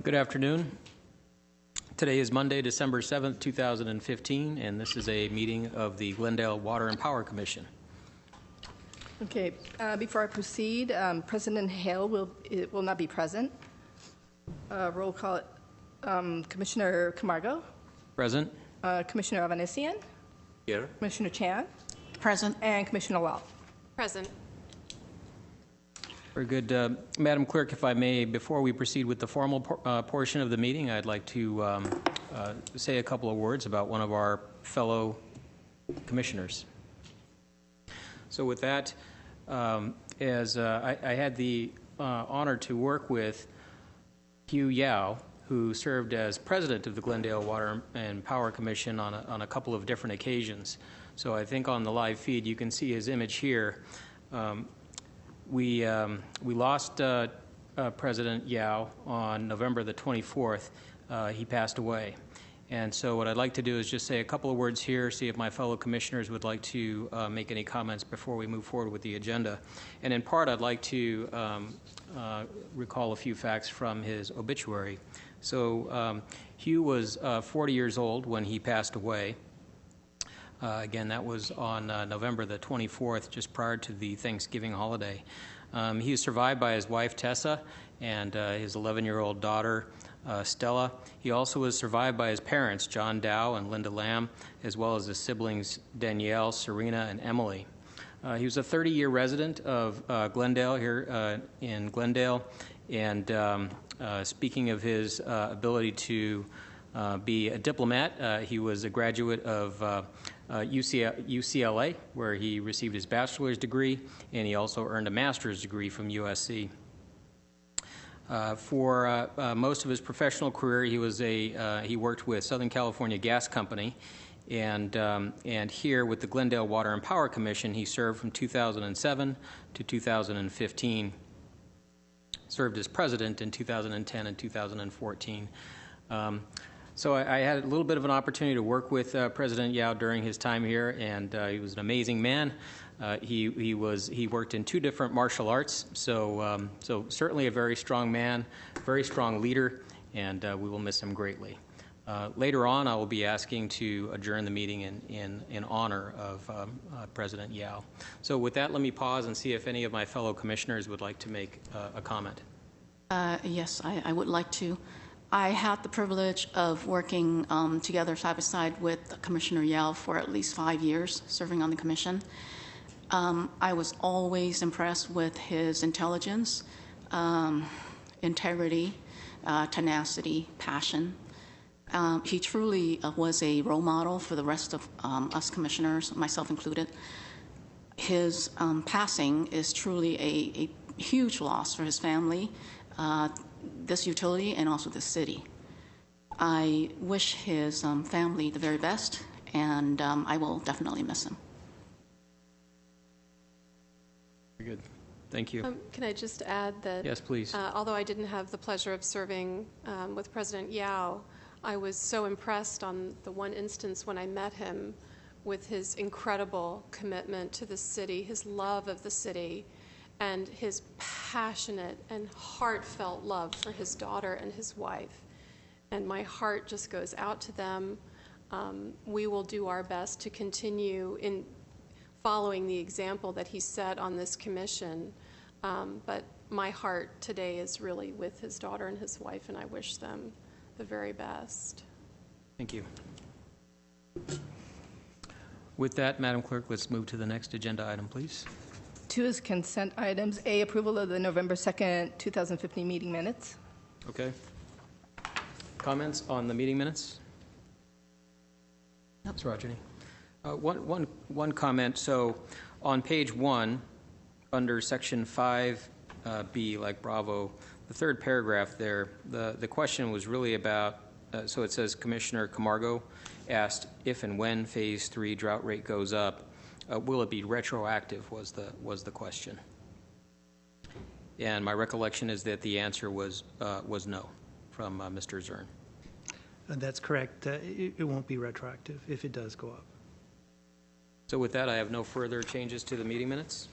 Good afternoon. Today is Monday, December 7th, 2015, and this is a meeting of the Glendale Water and Power Commission. Okay, before I proceed, President Hale will not be present. Roll call, Commissioner Camargo. Present. Commissioner Avanesian. Here. Commissioner Chan. Present. And Commissioner Lau. Present. Very good. Madam Clerk, if I may, before we proceed with the formal portion of the meeting, I'd like to say a couple of words about one of our fellow commissioners. So with that, as I had the honor to work with Hugh Yao, who served as president of the Glendale Water and Power Commission on a couple of different occasions. So I think on the live feed you can see his image here. We lost President Yao on November the 24th. He passed away. And so what I'd like to do is just say a couple of words here, see if my fellow commissioners would like to make any comments before we move forward with the agenda. And in part, I'd like to recall a few facts from his obituary. So Hugh was 40 years old when he passed away. Again, that was on November the 24th, just prior to the Thanksgiving holiday. He was survived by his wife, Tessa, and his 11-year-old daughter, Stella. He also was survived by his parents, John Dow and Linda Lamb, as well as his siblings, Danielle, Serena, and Emily. He was a 30-year resident of Glendale, here in Glendale, and speaking of his ability to be a diplomat, he was a graduate of UCLA, where he received his bachelor's degree, and he also earned a master's degree from USC. For most of his professional career, he worked with Southern California Gas Company, and here with the Glendale Water and Power Commission, he served from 2007 to 2015. Served as president in 2010 and 2014. So I had a little bit of an opportunity to work with President Yao during his time here, and he was an amazing man. He worked in 2 different martial arts, so certainly a very strong man, very strong leader, and we will miss him greatly. Later on, I will be asking to adjourn the meeting in honor of President Yao. So with that, let me pause and see if any of my fellow commissioners would like to make a comment. Yes, I would like to. I had the privilege of working together side by side with Commissioner Yao for at least 5 years, serving on the commission. I was always impressed with his intelligence, integrity, tenacity, passion. He truly was a role model for the rest of us commissioners, myself included. His passing is truly a huge loss for his family, this utility, and also the city. I wish his family the very best, and I will definitely miss him. Very good. Thank you. Can I just add that? Yes, please. Although I didn't have the pleasure of serving with President Yao, I was so impressed on the one instance when I met him with his incredible commitment to the city, his love of the city, and his passionate and heartfelt love for his daughter and his wife. And my heart just goes out to them. We will do our best to continue in following the example that he set on this commission. But my heart today is really with his daughter and his wife, and I wish them the very best. Thank you. With that, Madam Clerk, let's move to the next agenda item, please. 2 is consent items. A, approval of the November 2nd, 2015 meeting minutes. Okay. Comments on the meeting minutes? That's Rajani. One comment. So on page 1, under section 5B, like Bravo, the 3rd paragraph there, the question was really about, so it says Commissioner Camargo asked if and when Phase 3 drought rate goes up, will it be retroactive was the question. And my recollection is that the answer was no from Mr. Zern. That's correct. It won't be retroactive if it does go up. So with that, I have no further changes to the meeting minutes.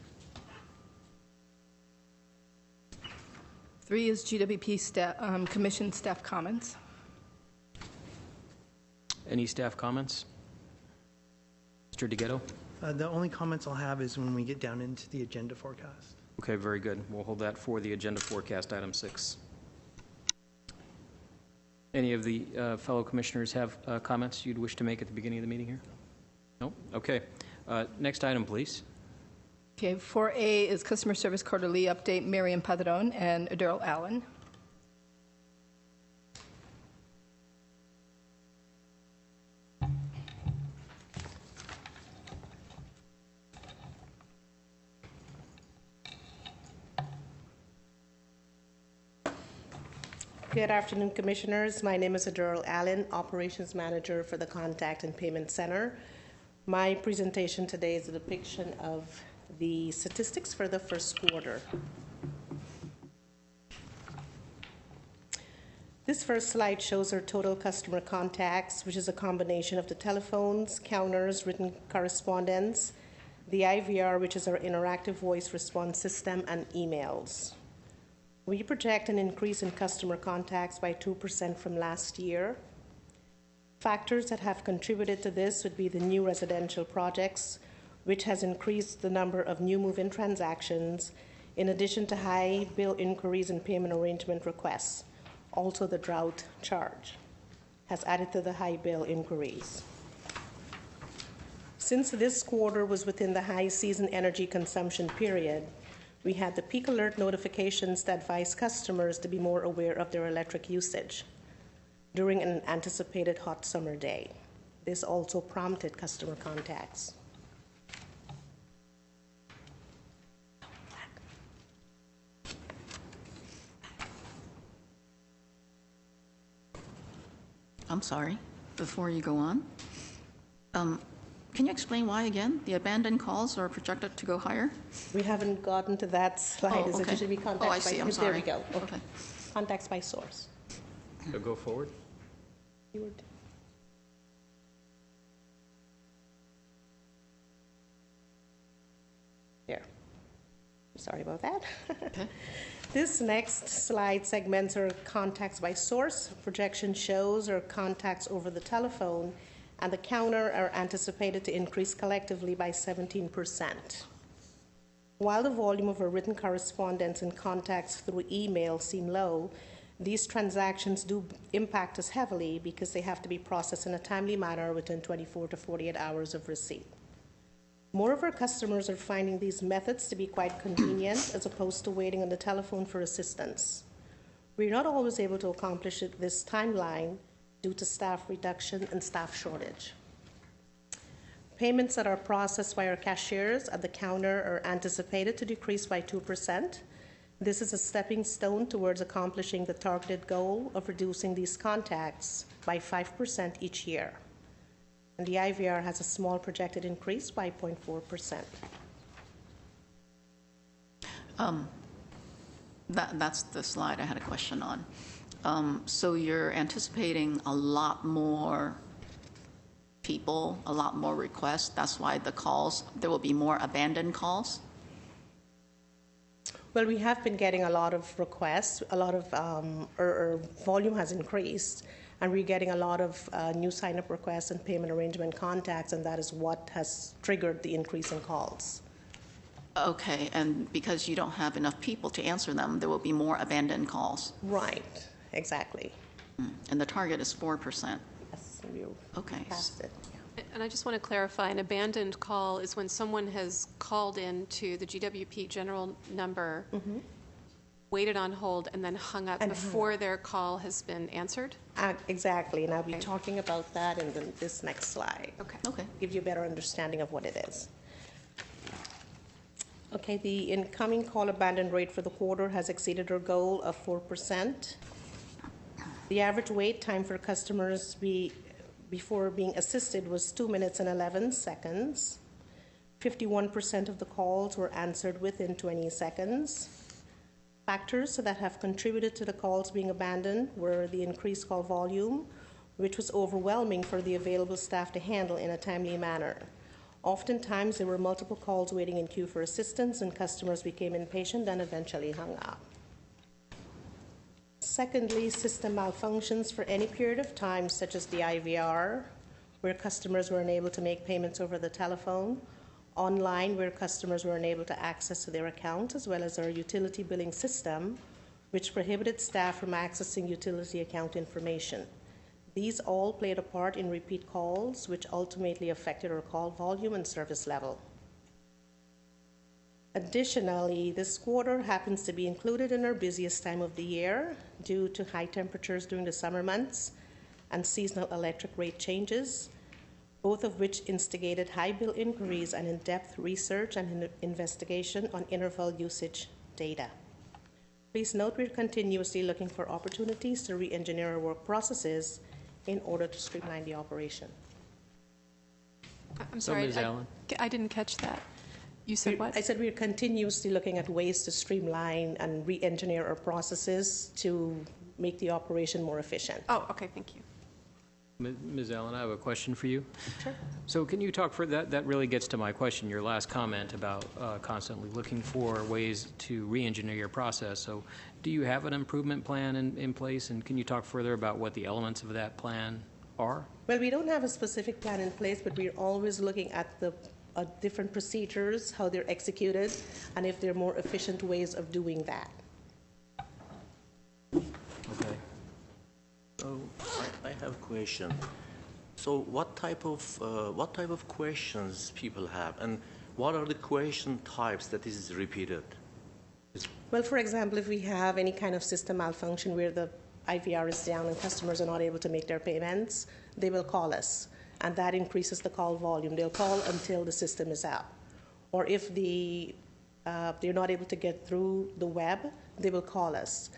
3 is GWP Commission staff comments. Any staff comments? Mr. DeGhetto? The only comments I'll have is when we get down into the agenda forecast. Okay, very good. We'll hold that for the agenda forecast, item 6. Any of the fellow commissioners have comments you'd wish to make at the beginning of the meeting here? No? Okay. Next item, please. Okay, 4A is customer service quarterly update, Miriam Padron and Daryl Allen. Good afternoon, Commissioners. My name is Daryl Allen, Operations Manager for the Contact and Payment Center. My presentation today is a depiction of the statistics for the first quarter. This first slide shows our total customer contacts, which is a combination of the telephones, counters, written correspondence, the IVR, which is our interactive voice response system, and emails. We project an increase in customer contacts by 2% from last year. Factors that have contributed to this would be the new residential projects, which has increased the number of new move-in transactions, in addition to high bill inquiries and payment arrangement requests. Also, the drought charge has added to the high bill inquiries. Since this quarter was within the high season energy consumption period, we had the peak alert notifications that advise customers to be more aware of their electric usage during an anticipated hot summer day. This also prompted customer contacts. I'm sorry, before you go on, can you explain why again the abandoned calls are projected to go higher? We haven't gotten to that slide. Oh, Is it okay. usually contacts Oh, I see. by I'm sorry. There we go. Okay. Contacts by source. So go forward. You would- There. Sorry about that. Okay. This next slide segments our contacts by source. Projection shows our contacts over the telephone and the counter are anticipated to increase collectively by 17%. While the volume of our written correspondence and contacts through email seem low, these transactions do impact us heavily because they have to be processed in a timely manner within 24 to 48 hours of receipt. More of our customers are finding these methods to be quite convenient as opposed to waiting on the telephone for assistance. We're not always able to accomplish this timeline due to staff reduction and staff shortage. Payments that are processed by our cashiers at the counter are anticipated to decrease by 2%. This is a stepping stone towards accomplishing the targeted goal of reducing these contacts by 5% each year. And the IVR has a small projected increase by 0.4%. That's the slide I had a question on. So you're anticipating a lot more people, a lot more requests. That's why the calls, there will be more abandoned calls? Well, we have been getting a lot of requests. A lot of our volume has increased, and we're getting a lot of new sign-up requests and payment arrangement contacts, and that is what has triggered the increase in calls. Okay, and because you don't have enough people to answer them, there will be more abandoned calls. Right, exactly. And the target is 4%. Yes, you Okay. passed it. And I just want to clarify, an abandoned call is when someone has called in to the GWP general number, waited on hold, and then hung up before their call has been answered? Exactly, and I'll be Okay. talking about that in this next slide. Okay. Okay. Give you a better understanding of what it is. Okay, the incoming call abandon rate for the quarter has exceeded our goal of 4%. The average wait time for customers before being assisted was 2 minutes and 11 seconds. 51% of the calls were answered within 20 seconds. Factors that have contributed to the calls being abandoned were the increased call volume, which was overwhelming for the available staff to handle in a timely manner. Oftentimes, there were multiple calls waiting in queue for assistance, and customers became impatient and eventually hung up. Secondly, system malfunctions for any period of time, such as the IVR, where customers were unable to make payments over the telephone, online, where customers were unable to access to their account, as well as our utility billing system, which prohibited staff from accessing utility account information. These all played a part in repeat calls, which ultimately affected our call volume and service level. Additionally, this quarter happens to be included in our busiest time of the year due to high temperatures during the summer months and seasonal electric rate changes, both of which instigated high bill inquiries and in-depth research and investigation on interval usage data. Please note we're continuously looking for opportunities to re-engineer our work processes in order to streamline the operation. I'm So, sorry, Ms. Allen? I didn't catch that. You said what? I said we're continuously looking at ways to streamline and re-engineer our processes to make the operation more efficient. Oh, okay, thank you. Ms. Allen, I have a question for you. Sure. So can you talk further? That really gets to my question, your last comment about constantly looking for ways to re-engineer your process. So do you have an improvement plan in place, and can you talk further about what the elements of that plan are? Well, we don't have a specific plan in place, but we're always looking at the different procedures, how they're executed, and if there are more efficient ways of doing that. Okay. So I have a question. So what type of questions people have, and what are the question types that is repeated? Well, for example, if we have any kind of system malfunction where the IVR is down and customers are not able to make their payments, they will call us, and that increases the call volume. They'll call until the system is out. Or if they're not able to get through the web, they will call us.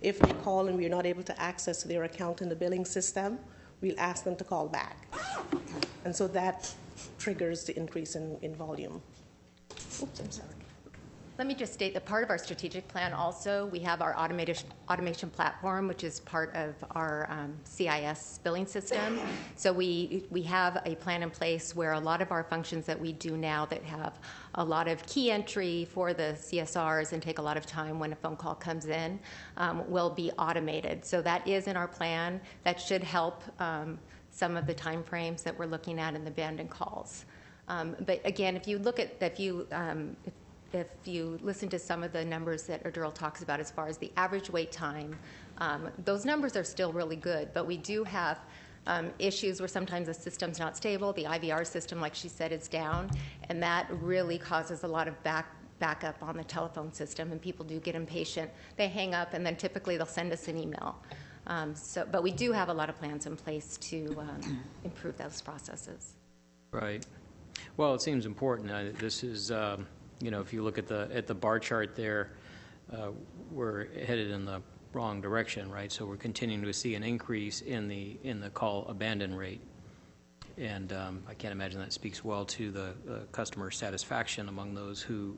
If they call and we're not able to access their account in the billing system, we'll ask them to call back. And so that triggers the increase in volume. Oops, I'm sorry. Let me just state that part of our strategic plan also, we have our automation platform, which is part of our CIS billing system. So we have a plan in place where a lot of our functions that we do now that have a lot of key entry for the CSRs and take a lot of time when a phone call comes in will be automated. So that is in our plan. That should help some of the time frames that we're looking at in the abandoned calls. But again, if you listen to some of the numbers that Erdural talks about as far as the average wait time, those numbers are still really good, but we do have issues where sometimes the system's not stable. The IVR system, like she said, is down, and that really causes a lot of backup on the telephone system, and people do get impatient. They hang up, and then typically they'll send us an email. But we do have a lot of plans in place to improve those processes. Right. Well, it seems important. This is... if you look at the bar chart there, we're headed in the wrong direction, right? So we're continuing to see an increase in the call abandon rate, and I can't imagine that speaks well to the customer satisfaction among those who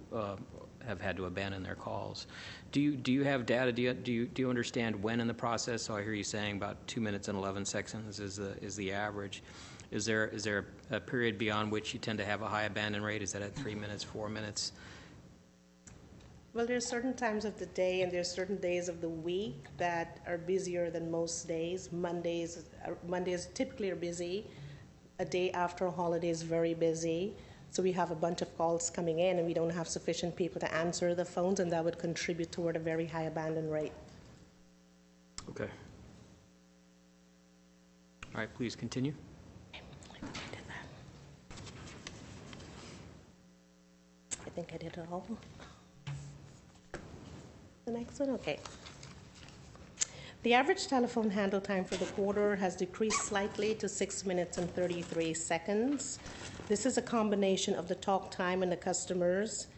have had to abandon their calls. Do you have data? Do you understand when in the process? So I hear you saying about 2 minutes and 11 seconds is the average. Is there a period beyond which you tend to have a high abandon rate? Is that at 3 minutes, 4 minutes? Well, there's certain times of the day and there's certain days of the week that are busier than most days. Mondays typically are busy. A day after a holiday is very busy. So we have a bunch of calls coming in and we don't have sufficient people to answer the phones, and that would contribute toward a very high abandon rate. Okay. All right, please continue. I think I did it all. The next one, okay. The average telephone handle time for the quarter has decreased slightly to 6 minutes and 33 seconds. This is a combination of the talk time and the customers,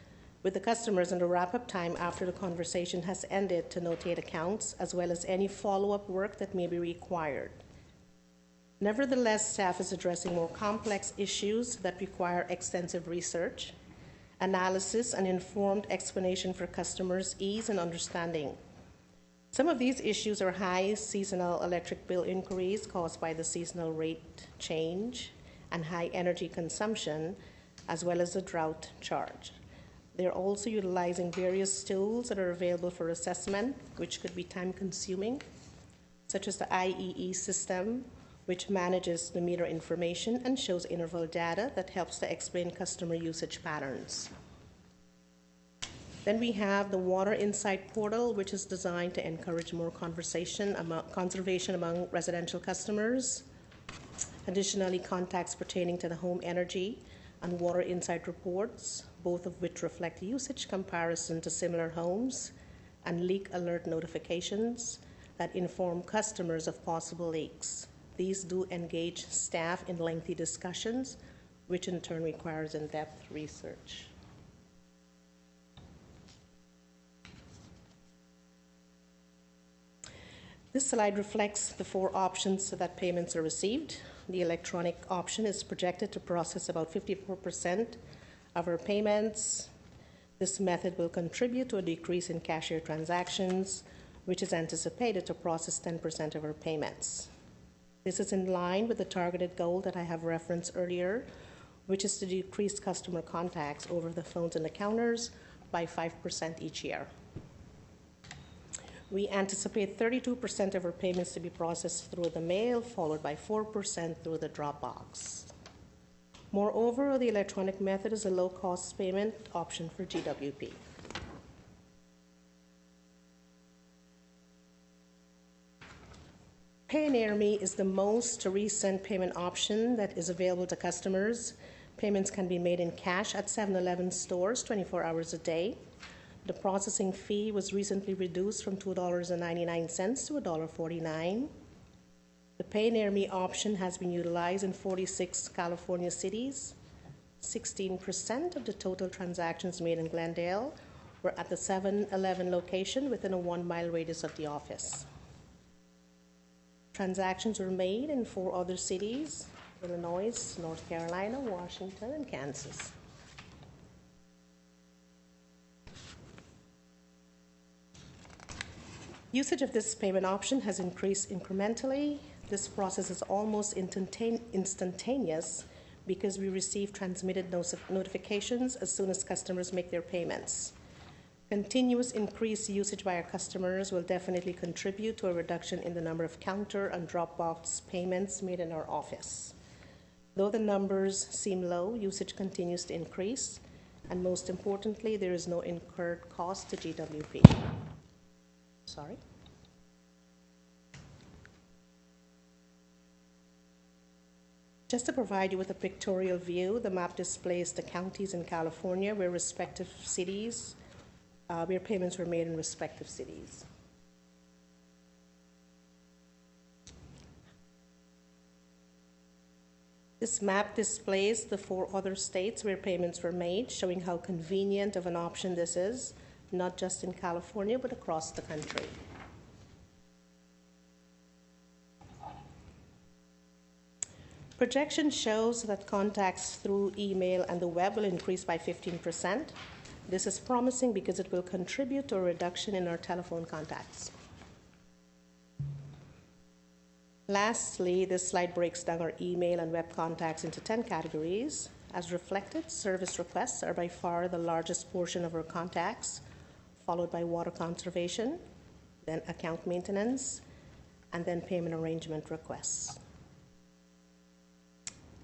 and the wrap-up time after the conversation has ended to notate accounts, as well as any follow-up work that may be required. Nevertheless, staff is addressing more complex issues that require extensive research, analysis, and informed explanation for customers' ease and understanding. Some of these issues are high seasonal electric bill inquiries caused by the seasonal rate change and high energy consumption, as well as the drought charge. They're also utilizing various tools that are available for assessment, which could be time-consuming, such as the IEE system, which manages the meter information and shows interval data that helps to explain customer usage patterns. Then we have the Water Insight Portal, which is designed to encourage more conservation among residential customers. Additionally, contacts pertaining to the home energy and Water Insight reports, both of which reflect usage comparison to similar homes, and leak alert notifications that inform customers of possible leaks. These do engage staff in lengthy discussions, which in turn requires in-depth research. This slide reflects the 4 options so that payments are received. The electronic option is projected to process about 54% of our payments. This method will contribute to a decrease in cashier transactions, which is anticipated to process 10% of our payments. This is in line with the targeted goal that I have referenced earlier, which is to decrease customer contacts over the phones and the counters by 5% each year. We anticipate 32% of our payments to be processed through the mail, followed by 4% through the drop box. Moreover, the electronic method is a low-cost payment option for GWP. Pay Near Me is the most recent payment option that is available to customers. Payments can be made in cash at 7-Eleven stores 24 hours a day. The processing fee was recently reduced from $2.99 to $1.49. The Pay Near Me option has been utilized in 46 California cities. 16% of the total transactions made in Glendale were at the 7-Eleven location within a 1-mile radius of the office. Transactions were made in 4 other cities: Illinois, North Carolina, Washington, and Kansas. Usage of this payment option has increased incrementally. This process is almost instantaneous because we receive transmitted notifications as soon as customers make their payments. Continuous increased usage by our customers will definitely contribute to a reduction in the number of counter and drop box payments made in our office. Though the numbers seem low, usage continues to increase, and most importantly, there is no incurred cost to GWP. Sorry. Just to provide you with a pictorial view, the map displays the counties in California where payments were made in respective cities. This map displays the 4 other states where payments were made, showing how convenient of an option this is, not just in California, but across the country. Projection shows that contacts through email and the web will increase by 15%. This is promising because it will contribute to a reduction in our telephone contacts. Lastly, this slide breaks down our email and web contacts into 10 categories. As reflected, service requests are by far the largest portion of our contacts, followed by water conservation, then account maintenance, and then payment arrangement requests.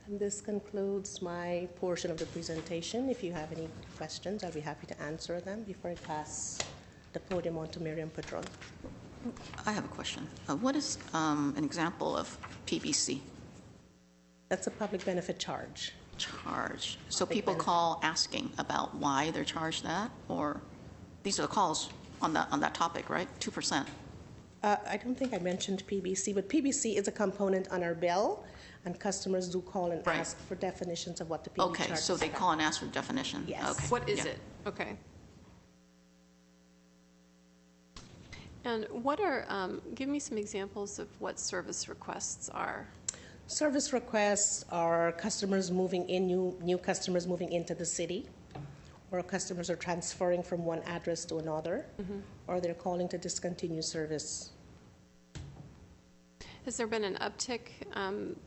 And this concludes my portion of the presentation. If you have any questions, I'll be happy to answer them before I pass the podium on to Miriam Padron. I have a question. What is an example of PBC? That's a public benefit charge. Charge. So people call asking about why they're charged that, or these are the calls on that topic, right? 2%. I don't think I mentioned PBC, but PBC is a component on our bill, and customers do call and ask for definitions of what the PBC charge is. Okay, so they call and ask for definition. Yes. Okay. What is it? Okay. And what are, give me some examples of what service requests are. Service requests are customers moving in, new customers moving into the city, or customers are transferring from one address to another, or they're calling to discontinue service. Has there been an uptick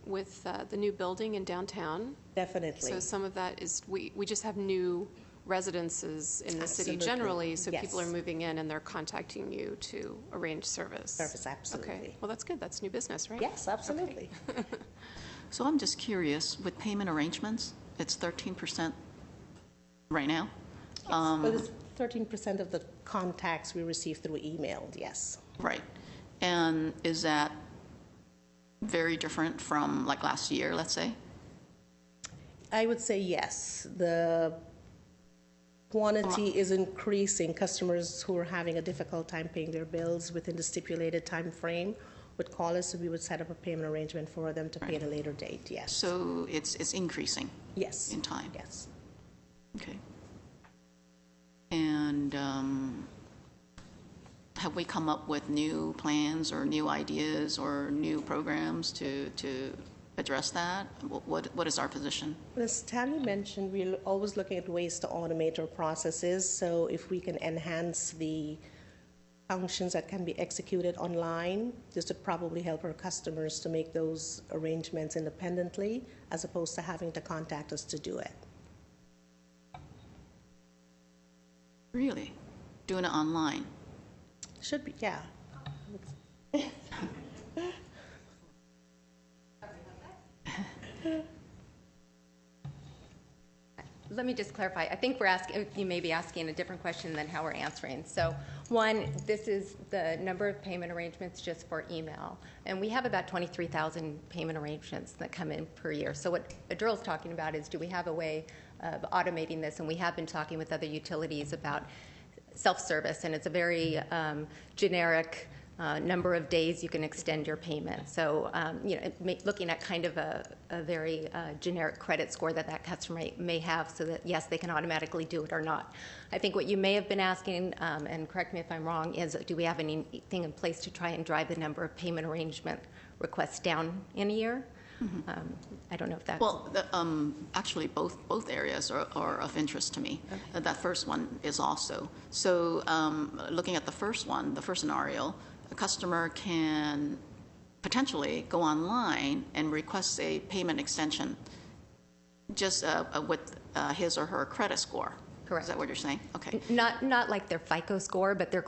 with the new building in downtown? Definitely. So some of that is, we just have new residences in the city Absolutely. generally, so people are Yes. moving in and they're contacting you to arrange service. Service, absolutely. Okay, well, that's good. That's new business, right? Yes, absolutely. So I'm just curious, with payment arrangements, it's 13% right now? Well, it's 13% of the contacts we receive through email, yes. Right. And is that very different from like last year, let's say? I would say yes. The quantity is increasing. Customers who are having a difficult time paying their bills within the stipulated time frame would call us, and we would set up a payment arrangement for them to pay at a later date, yes. So it's increasing Yes. in time? Yes. Okay. And have we come up with new plans or new ideas or new programs to address that? What is our position? As Tanya mentioned, we're always looking at ways to automate our processes. So if we can enhance the functions that can be executed online, this would probably help our customers to make those arrangements independently, as opposed to having to contact us to do it. Really? Doing it online? Should be, yeah. Let me just clarify. I think you may be asking a different question than how we're answering. So one, this is the number of payment arrangements just for email. And we have about 23,000 payment arrangements that come in per year. So what Adril's talking about is, do we have a way of automating this? And we have been talking with other utilities about self-service, and it's a very generic number of days you can extend your payment. So, looking at kind of a very generic credit score that customer may have, so that, yes, they can automatically do it or not. I think what you may have been asking, and correct me if I'm wrong, is do we have anything in place to try and drive the number of payment arrangement requests down in a year? Mm-hmm. I don't know if that's... Well, actually, both areas are of interest to me. Okay. That first one is also. So looking at the first one, the first scenario, a customer can potentially go online and request a payment extension just with his or her credit score. Correct. Is that what you're saying? Okay. Not like their FICO score, but their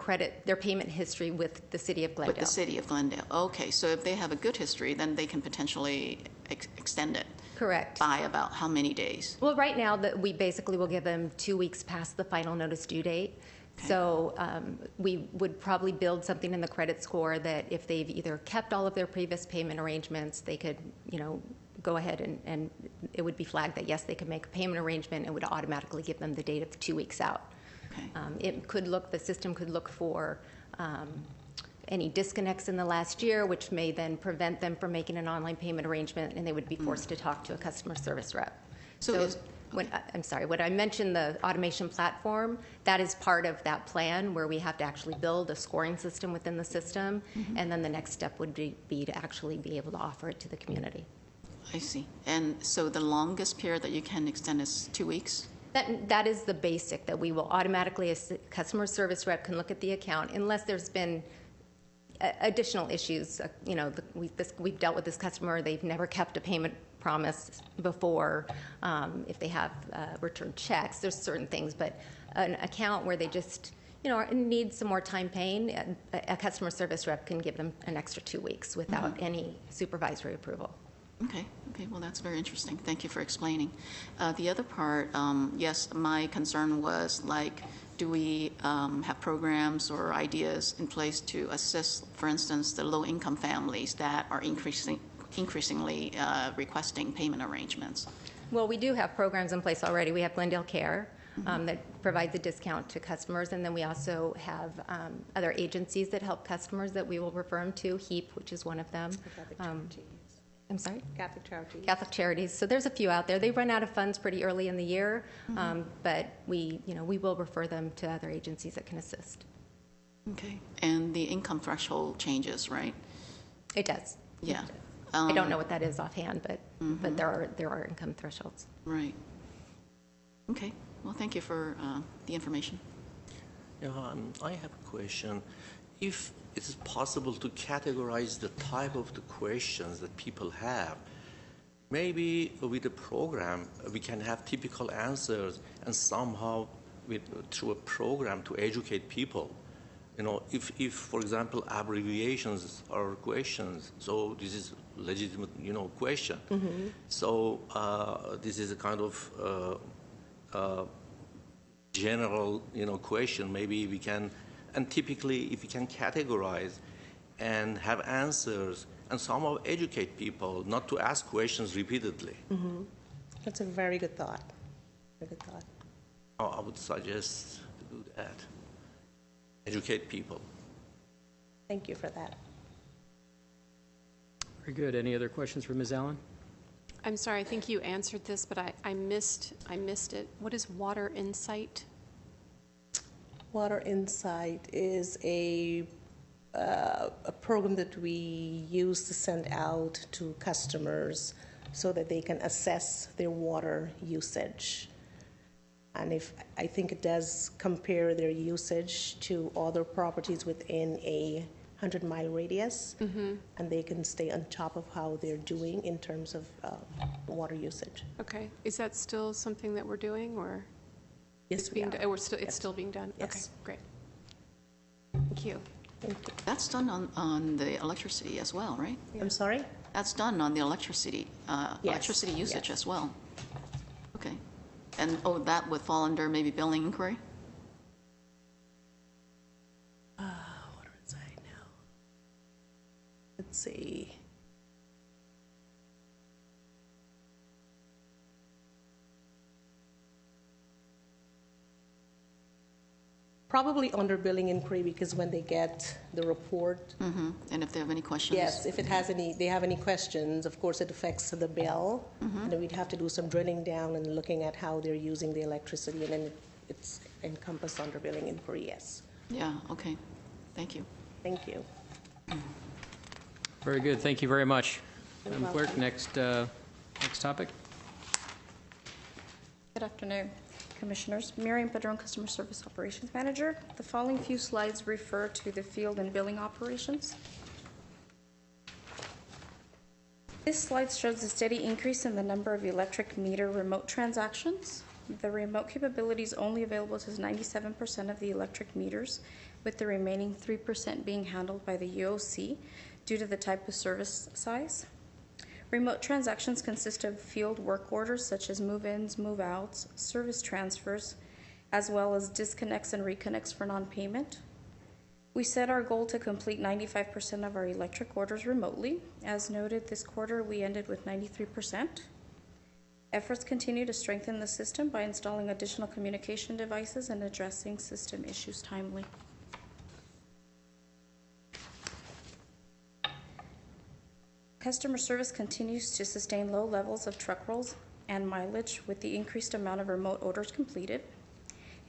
payment history with the city of Glendale. With the city of Glendale. Okay, so if they have a good history, then they can potentially extend it. Correct. By about how many days? Well, right now, we basically will give them 2 weeks past the final notice due date. Okay. So we would probably build something in the credit score that if they've either kept all of their previous payment arrangements, they could, go ahead and it would be flagged that, yes, they could make a payment arrangement and would automatically give them the date of 2 weeks out. Okay. The system could look for any disconnects in the last year, which may then prevent them from making an online payment arrangement, and they would be forced to talk to a customer service rep. I'm sorry, when I mentioned the automation platform, that is part of that plan where we have to actually build a scoring system within the system, and then the next step would be to actually be able to offer it to the community. I see. And so the longest period that you can extend is 2 weeks? That is the basic, that we will automatically, as a customer service rep can look at the account, unless there's been additional issues. We've dealt with this customer, they've never kept a payment promise before. If they have returned checks, there's certain things, but an account where they just need some more time paying, a customer service rep can give them an extra 2 weeks without any supervisory approval. Okay, well, that's very interesting. Thank you for explaining. The other part, yes, my concern was, do we have programs or ideas in place to assist, for instance, the low-income families that are increasingly requesting payment arrangements? Well, we do have programs in place already. We have Glendale Care that provides a discount to customers, and then we also have other agencies that help customers that we will refer them to. HEAP, which is one of them. I'm sorry? Catholic Charities. Catholic Charities. So there's a few out there. They run out of funds pretty early in the year, but we will refer them to other agencies that can assist. Okay. And the income threshold changes, right? It does. Yeah. I don't know what that is offhand, but there are income thresholds. Right. Okay. Well, thank you for the information. Yeah, I have a question. If it is possible to categorize the type of the questions that people have, maybe with the program we can have typical answers, and somehow through a program to educate people. You know, if for example abbreviations are questions, so this is legitimate, you know, question. So this is a kind of general, you know, question. Maybe we can, and typically if we can categorize and have answers and somehow educate people not to ask questions repeatedly. That's a very good thought. Very good thought. I would suggest to do that. Educate people. Thank you for that. Very good. Any other questions for Ms. Allen? I'm sorry, I think you answered this, but I missed it. What is Water Insight? Water Insight is a program that we use to send out to customers so that they can assess their water usage. And I think it does compare their usage to other properties within a 100-mile radius, and they can stay on top of how they're doing in terms of water usage. Okay. Is that still something that we're doing, or Yes, we are. it's still being done? Yes. Okay, great. Thank you. Thank you. That's done on the electricity as well, right? I'm sorry? That's done on the electricity usage yes. as well. Okay. And, that would fall under maybe billing inquiry? Water Insight now. Let's see. Probably under billing inquiry, because when they get the report, And if they have any questions? yes, if they have any questions, of course it affects the bill, and then we'd have to do some drilling down and looking at how they're using the electricity, and then it's encompassed under billing inquiry, yes. Yeah, okay. Thank you. Thank you. Very good. Thank you very much. You're Madam Clerk, next topic. Good afternoon, Commissioners. Miriam Padron, Customer Service Operations Manager. The following few slides refer to the field and billing operations. This slide shows a steady increase in the number of electric meter remote transactions. The remote capability is only available to 97% of the electric meters, with the remaining 3% being handled by the UOC due to the type of service size. Remote transactions consist of field work orders such as move-ins, move-outs, service transfers, as well as disconnects and reconnects for non-payment. We set our goal to complete 95% of our electric orders remotely. As noted, this quarter we ended with 93%. Efforts continue to strengthen the system by installing additional communication devices and addressing system issues timely. Customer service continues to sustain low levels of truck rolls and mileage with the increased amount of remote orders completed.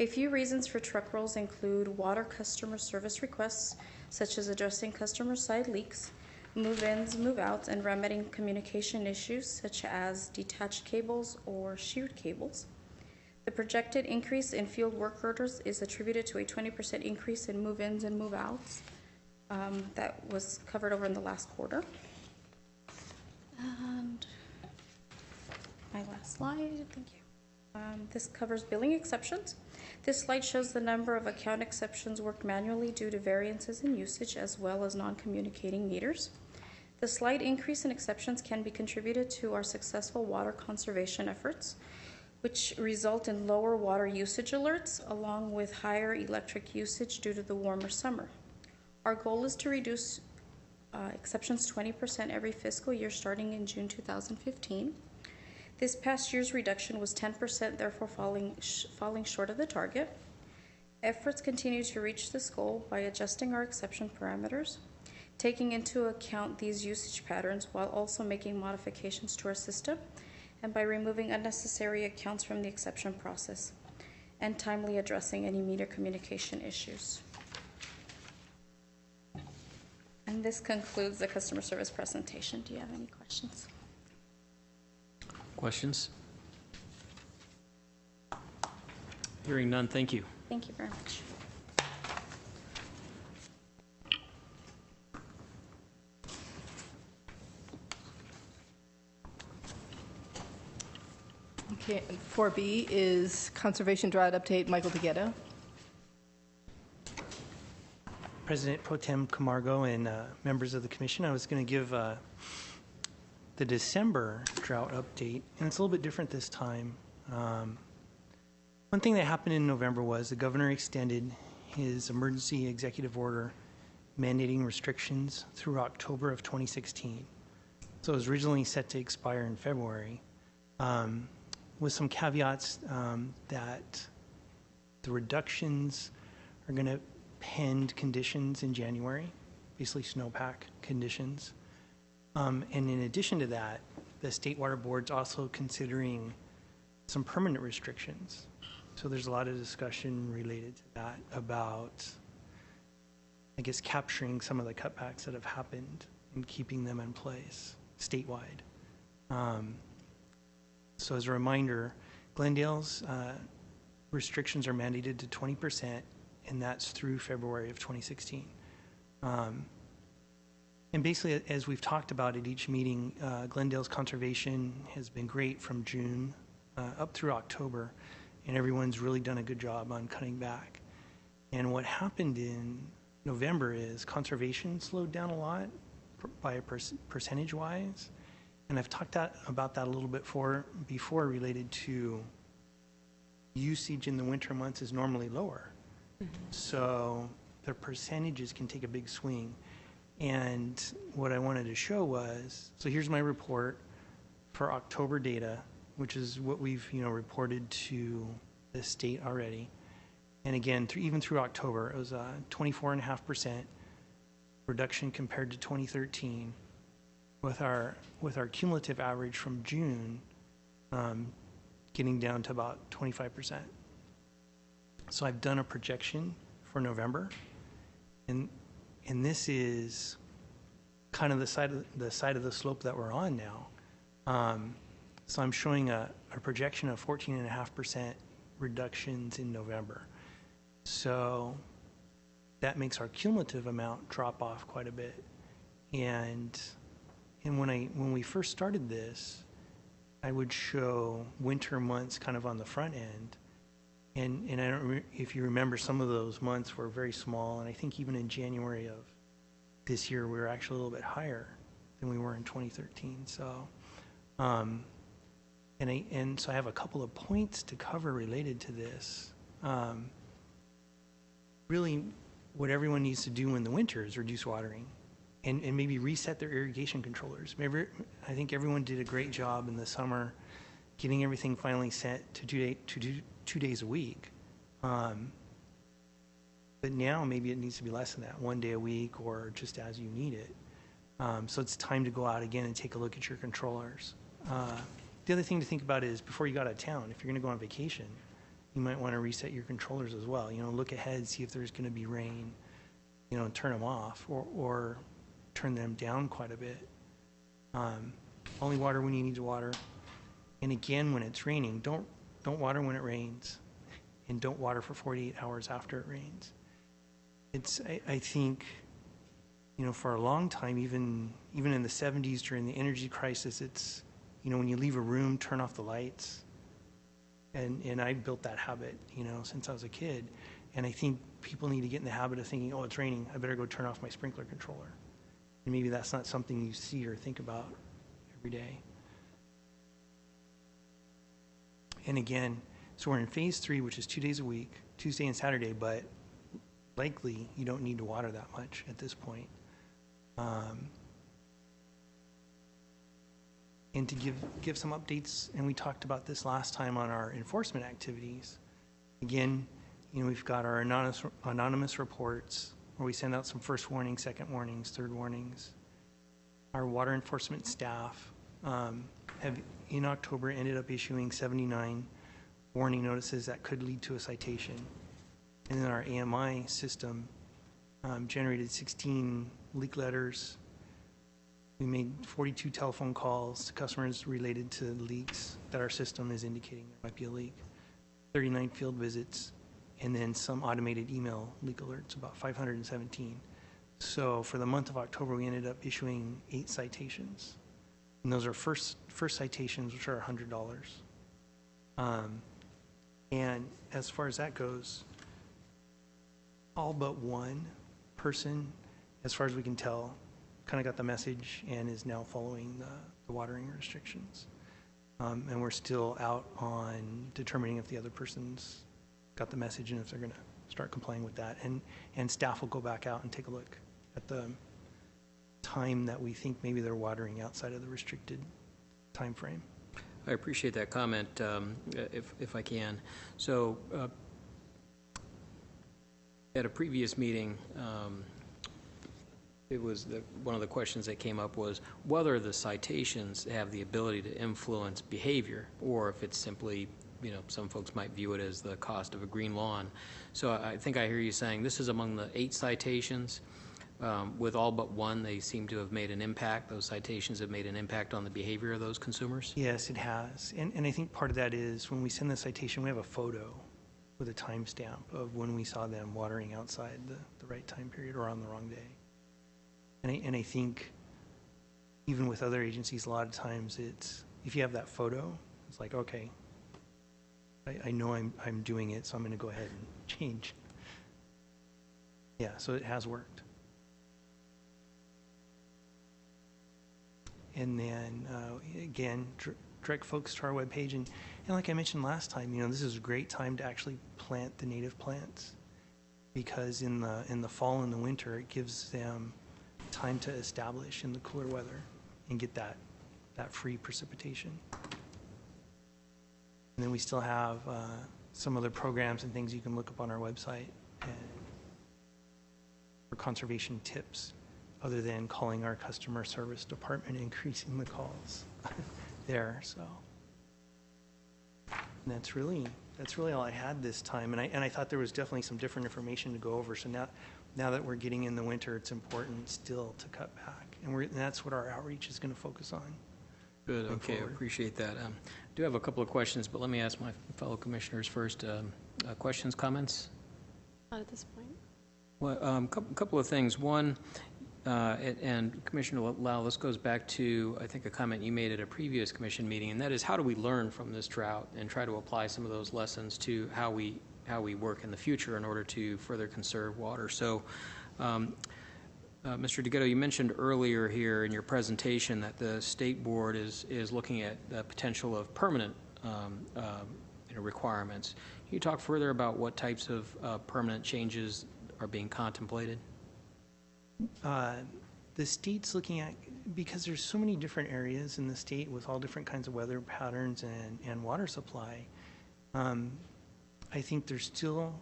A few reasons for truck rolls include water customer service requests, such as addressing customer side leaks, move-ins, move-outs, and remedying communication issues, such as detached cables or sheared cables. The projected increase in field work orders is attributed to a 20% increase in move-ins and move-outs that was covered over in the last quarter. And my last slide, thank you. This covers billing exceptions. This slide shows the number of account exceptions worked manually due to variances in usage as well as non-communicating meters. The slight increase in exceptions can be contributed to our successful water conservation efforts, which result in lower water usage alerts along with higher electric usage due to the warmer summer. Our goal is to reduce exceptions 20% every fiscal year starting in June 2015. This past year's reduction was 10%, therefore falling short of the target. Efforts continue to reach this goal by adjusting our exception parameters, taking into account these usage patterns while also making modifications to our system, and by removing unnecessary accounts from the exception process, and timely addressing any meter communication issues. And this concludes the customer service presentation. Do you have any questions? Questions? Hearing none, thank you. Thank you very much. Okay, and 4B is Conservation Drought Update, Michael DeGhetto. President Pro Tem Camargo and members of the commission, I was going to give the December drought update, and it's a little bit different this time. One thing that happened in November was the governor extended his emergency executive order mandating restrictions through October of 2016. So it was originally set to expire in February, with some caveats that the reductions are going to pend conditions in January, basically snowpack conditions. And in addition to that, the State Water Board's also considering some permanent restrictions. So there's a lot of discussion related to that about, I guess, capturing some of the cutbacks that have happened and keeping them in place statewide. So as a reminder, Glendale's restrictions are mandated to 20%, and that's through February of 2016. And basically, as we've talked about at each meeting, Glendale's conservation has been great from June up through October, and everyone's really done a good job on cutting back. And what happened in November is conservation slowed down a lot by a percentage-wise, and I've talked about that a little bit before related to usage in the winter months is normally lower. So the percentages can take a big swing. And what I wanted to show was, so here's my report for October data, which is what we've reported to the state already. And again, even through October, it was a 24.5% reduction compared to 2013, with our cumulative average from June getting down to about 25%. So I've done a projection for November, and this is kind of the side of the slope that we're on now. So I'm showing a projection of 14.5% reductions in November. So that makes our cumulative amount drop off quite a bit. And when we first started this, I would show winter months kind of on the front end. And I don't if you remember, some of those months were very small, and I think even in January of this year we were actually a little bit higher than we were in 2013. So, and so I have a couple of points to cover related to this. Really, what everyone needs to do in the winter is reduce watering, and maybe reset their irrigation controllers. Maybe I think everyone did a great job in the summer, getting everything finally set to 2 days a week. But now maybe it needs to be less than that, 1 day a week or just as you need it. So it's time to go out again and take a look at your controllers. The other thing to think about is before you go out of town, if you're going to go on vacation, you might want to reset your controllers as well. Look ahead, see if there's going to be rain, turn them off or turn them down quite a bit. Only water when you need to water. And again, when it's raining, don't water when it rains, and don't water for 48 hours after it rains. I think, for a long time, even in the 70s during the energy crisis, it's, when you leave a room, turn off the lights. And I built that habit, since I was a kid. And I think people need to get in the habit of thinking, oh, it's raining, I better go turn off my sprinkler controller. And maybe that's not something you see or think about every day. And again, so we're in phase 3, which is 2 days a week, Tuesday and Saturday, but likely you don't need to water that much at this point. And to give some updates, and we talked about this last time on our enforcement activities. Again, we've got our anonymous reports where we send out some first warnings, second warnings, third warnings. Our water enforcement staff have, in October, ended up issuing 79 warning notices that could lead to a citation. And then our AMI system generated 16 leak letters. We made 42 telephone calls to customers related to leaks that our system is indicating there might be a leak, 39 field visits, and then some automated email leak alerts, about 517. So for the month of October, we ended up issuing 8 citations. And those are first citations, which are $100. And as far as that goes, all but one person, as far as we can tell, kind of got the message and is now following the watering restrictions. And we're still out on determining if the other person's got the message and if they're going to start complying with that. And staff will go back out and take a look at the time that we think maybe they're watering outside of the restricted time frame. I appreciate that comment, if I can. So, at a previous meeting, it was one of the questions that came up was whether the citations have the ability to influence behavior, or if it's simply, some folks might view it as the cost of a green lawn. So I think I hear you saying this is among the 8 citations. With all but one, they seem to have made an impact. Those citations have made an impact on the behavior of those consumers? Yes, it has. And I think part of that is when we send the citation, we have a photo with a timestamp of when we saw them watering outside the right time period or on the wrong day. And I think even with other agencies, a lot of times it's, if you have that photo, it's like, okay, I know I'm doing it, so I'm going to go ahead and change. Yeah, so it has worked. And then, again, direct folks to our webpage. And like I mentioned last time, this is a great time to actually plant the native plants, because in the fall and the winter, it gives them time to establish in the cooler weather and get that free precipitation. And then we still have some other programs and things you can look up on our website for conservation tips, other than calling our customer service department and increasing the calls there. So and that's really all I had this time. And I thought there was definitely some different information to go over. So now that we're getting in the winter, it's important still to cut back, and that's what our outreach is going to focus on. Good. Okay, I appreciate that. I do have a couple of questions, but let me ask my fellow commissioners first. Questions, comments? Not at this point. Well, a couple of things. One, and Commissioner Lau, this goes back to, I think, a comment you made at a previous commission meeting, and that is, how do we learn from this drought and try to apply some of those lessons to how we work in the future in order to further conserve water? So, Mr. DeGhetto, you mentioned earlier here in your presentation that the state board is looking at the potential of permanent requirements. Can you talk further about what types of permanent changes are being contemplated? The state's looking at, because there's so many different areas in the state with all different kinds of weather patterns and water supply, I think they're still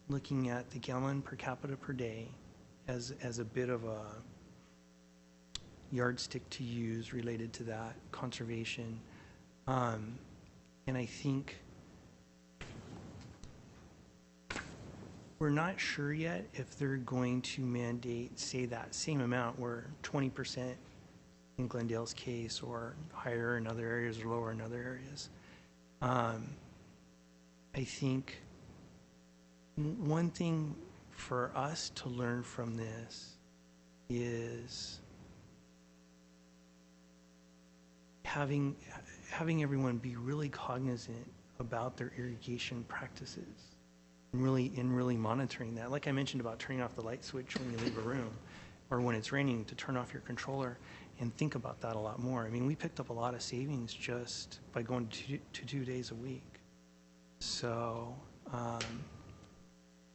looking at the gallon per capita per day as a bit of a yardstick to use related to that conservation. And I think we're not sure yet if they're going to mandate, say, that same amount, where 20% in Glendale's case, or higher in other areas or lower in other areas. I think one thing for us to learn from this is having everyone be really cognizant about their irrigation practices and really monitoring that. Like I mentioned about turning off the light switch when you leave a room, or when it's raining to turn off your controller, and think about that a lot more. I mean, we picked up a lot of savings just by going to 2 days a week. So,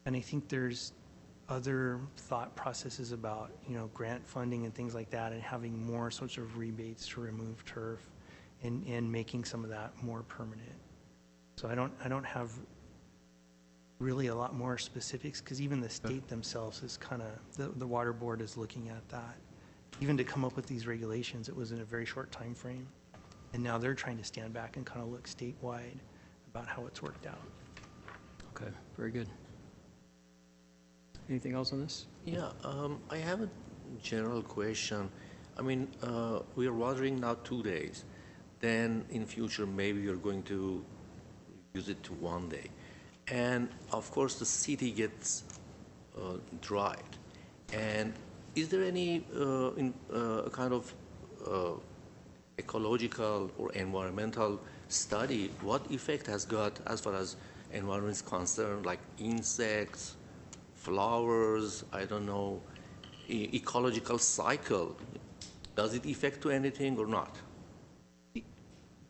and I think there's other thought processes about, grant funding and things like that, and having more sorts of rebates to remove turf and making some of that more permanent. So I don't have really a lot more specifics, because even the state themselves is kind of, the water board is looking at that. Even to come up with these regulations, it was in a very short time frame. And now they're trying to stand back and kind of look statewide about how it's worked out. Okay, very good. Anything else on this? Yeah, I have a general question. I mean, we are watering now 2 days. Then in future, maybe we're going to use it to 1 day. And of course, the city gets dried. And is there any kind of ecological or environmental study what effect has got as far as environment is concerned, like insects, flowers, I don't know, ecological cycle. Does it affect to anything or not?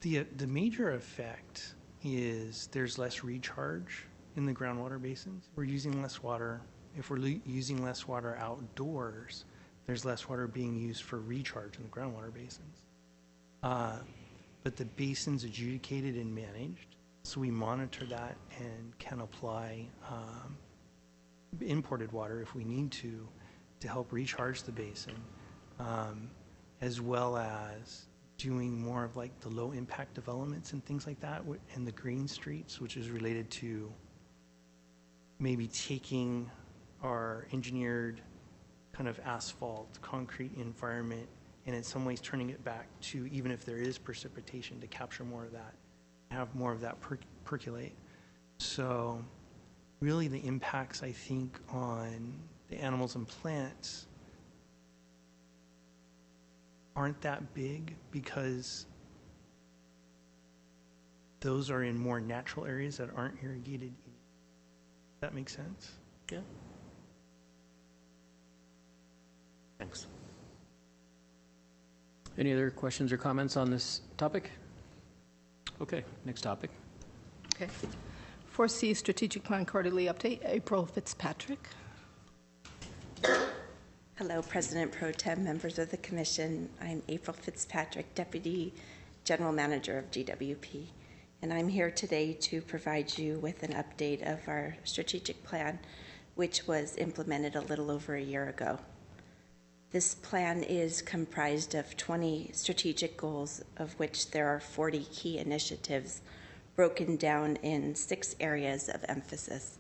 The major effect is there's less recharge in the groundwater basins. We're using less water. If we're using less water outdoors, there's less water being used for recharge in the groundwater basins. But the basin's adjudicated and managed, so we monitor that and can apply imported water if we need to help recharge the basin, as well as doing more of like the low impact developments and things like that, and the green streets, which is related to maybe taking our engineered kind of asphalt, concrete environment, and in some ways turning it back to, even if there is precipitation, to capture more of that, have more of that percolate. So really the impacts, I think, on the animals and plants aren't that big because those are in more natural areas that aren't irrigated. Does that make sense? Yeah. Thanks. Any other questions or comments on this topic? Okay, next topic. Okay. 4C Strategic Plan Quarterly Update, April Fitzpatrick. Hello, President Pro Tem, members of the Commission. I'm April Fitzpatrick, Deputy General Manager of GWP, and I'm here today to provide you with an update of our strategic plan, which was implemented a little over a year ago. This plan is comprised of 20 strategic goals, of which there are 40 key initiatives broken down in 6 areas of emphasis.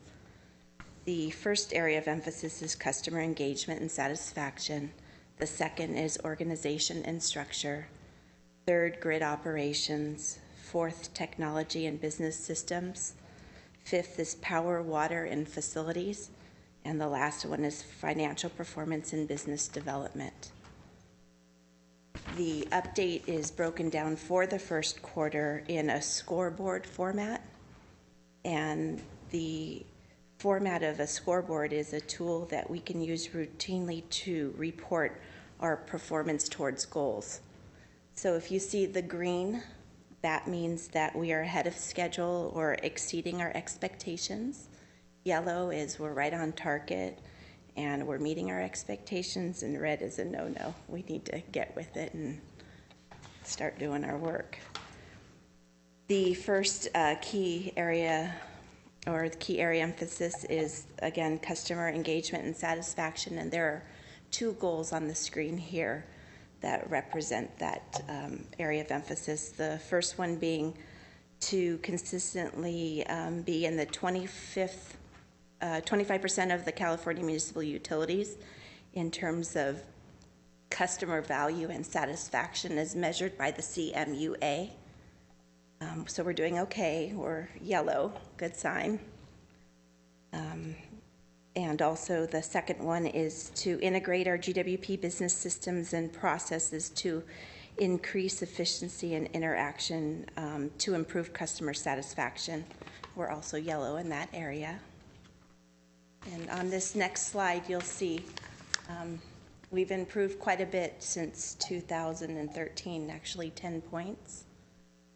The first area of emphasis is customer engagement and satisfaction. The second is organization and structure. Third, grid operations. Fourth, technology and business systems. Fifth is power, water, and facilities. And the last one is financial performance and business development. The update is broken down for the first quarter in a scoreboard format. And the format of a scoreboard is a tool that we can use routinely to report our performance towards goals. So if you see the green, that means that we are ahead of schedule or exceeding our expectations. Yellow is we're right on target and we're meeting our expectations, and red is a no-no. We need to get with it and start doing our work. The first key area emphasis is, again, customer engagement and satisfaction, and there are 2 goals on the screen here that represent that area of emphasis. The first one being to consistently be in the 25% of the California municipal utilities in terms of customer value and satisfaction as measured by the CMUA. So we're doing okay. We're yellow, good sign. And also the second one is to integrate our GWP business systems and processes to increase efficiency and interaction to improve customer satisfaction. We're also yellow in that area. And on this next slide, you'll see we've improved quite a bit since 2013, actually 10 points.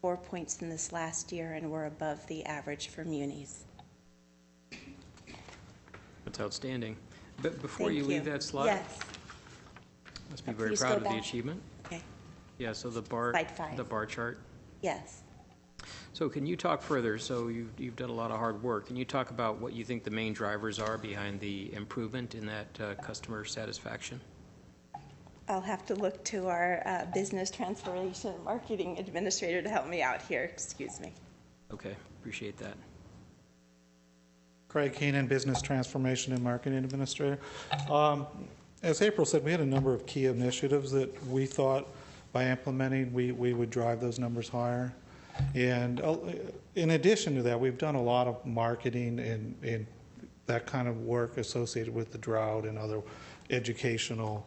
4 points in this last year, and we're above the average for munis. That's outstanding. But before Thank you leave that slide, yes. must be very Please proud go of the back. achievement. Okay. Yeah, so the Slide 5. bar chart. Yes. So can you talk further? So you've done a lot of hard work. Can you talk about what you think the main drivers are behind the improvement in that customer satisfaction? I'll have to look to our business transformation and marketing administrator to help me out here. Excuse me. Okay, appreciate that. Craig Heenan, Business Transformation and Marketing Administrator. As April said, we had a number of key initiatives that we thought by implementing we would drive those numbers higher. And in addition to that, we've done a lot of marketing and that kind of work associated with the drought and other educational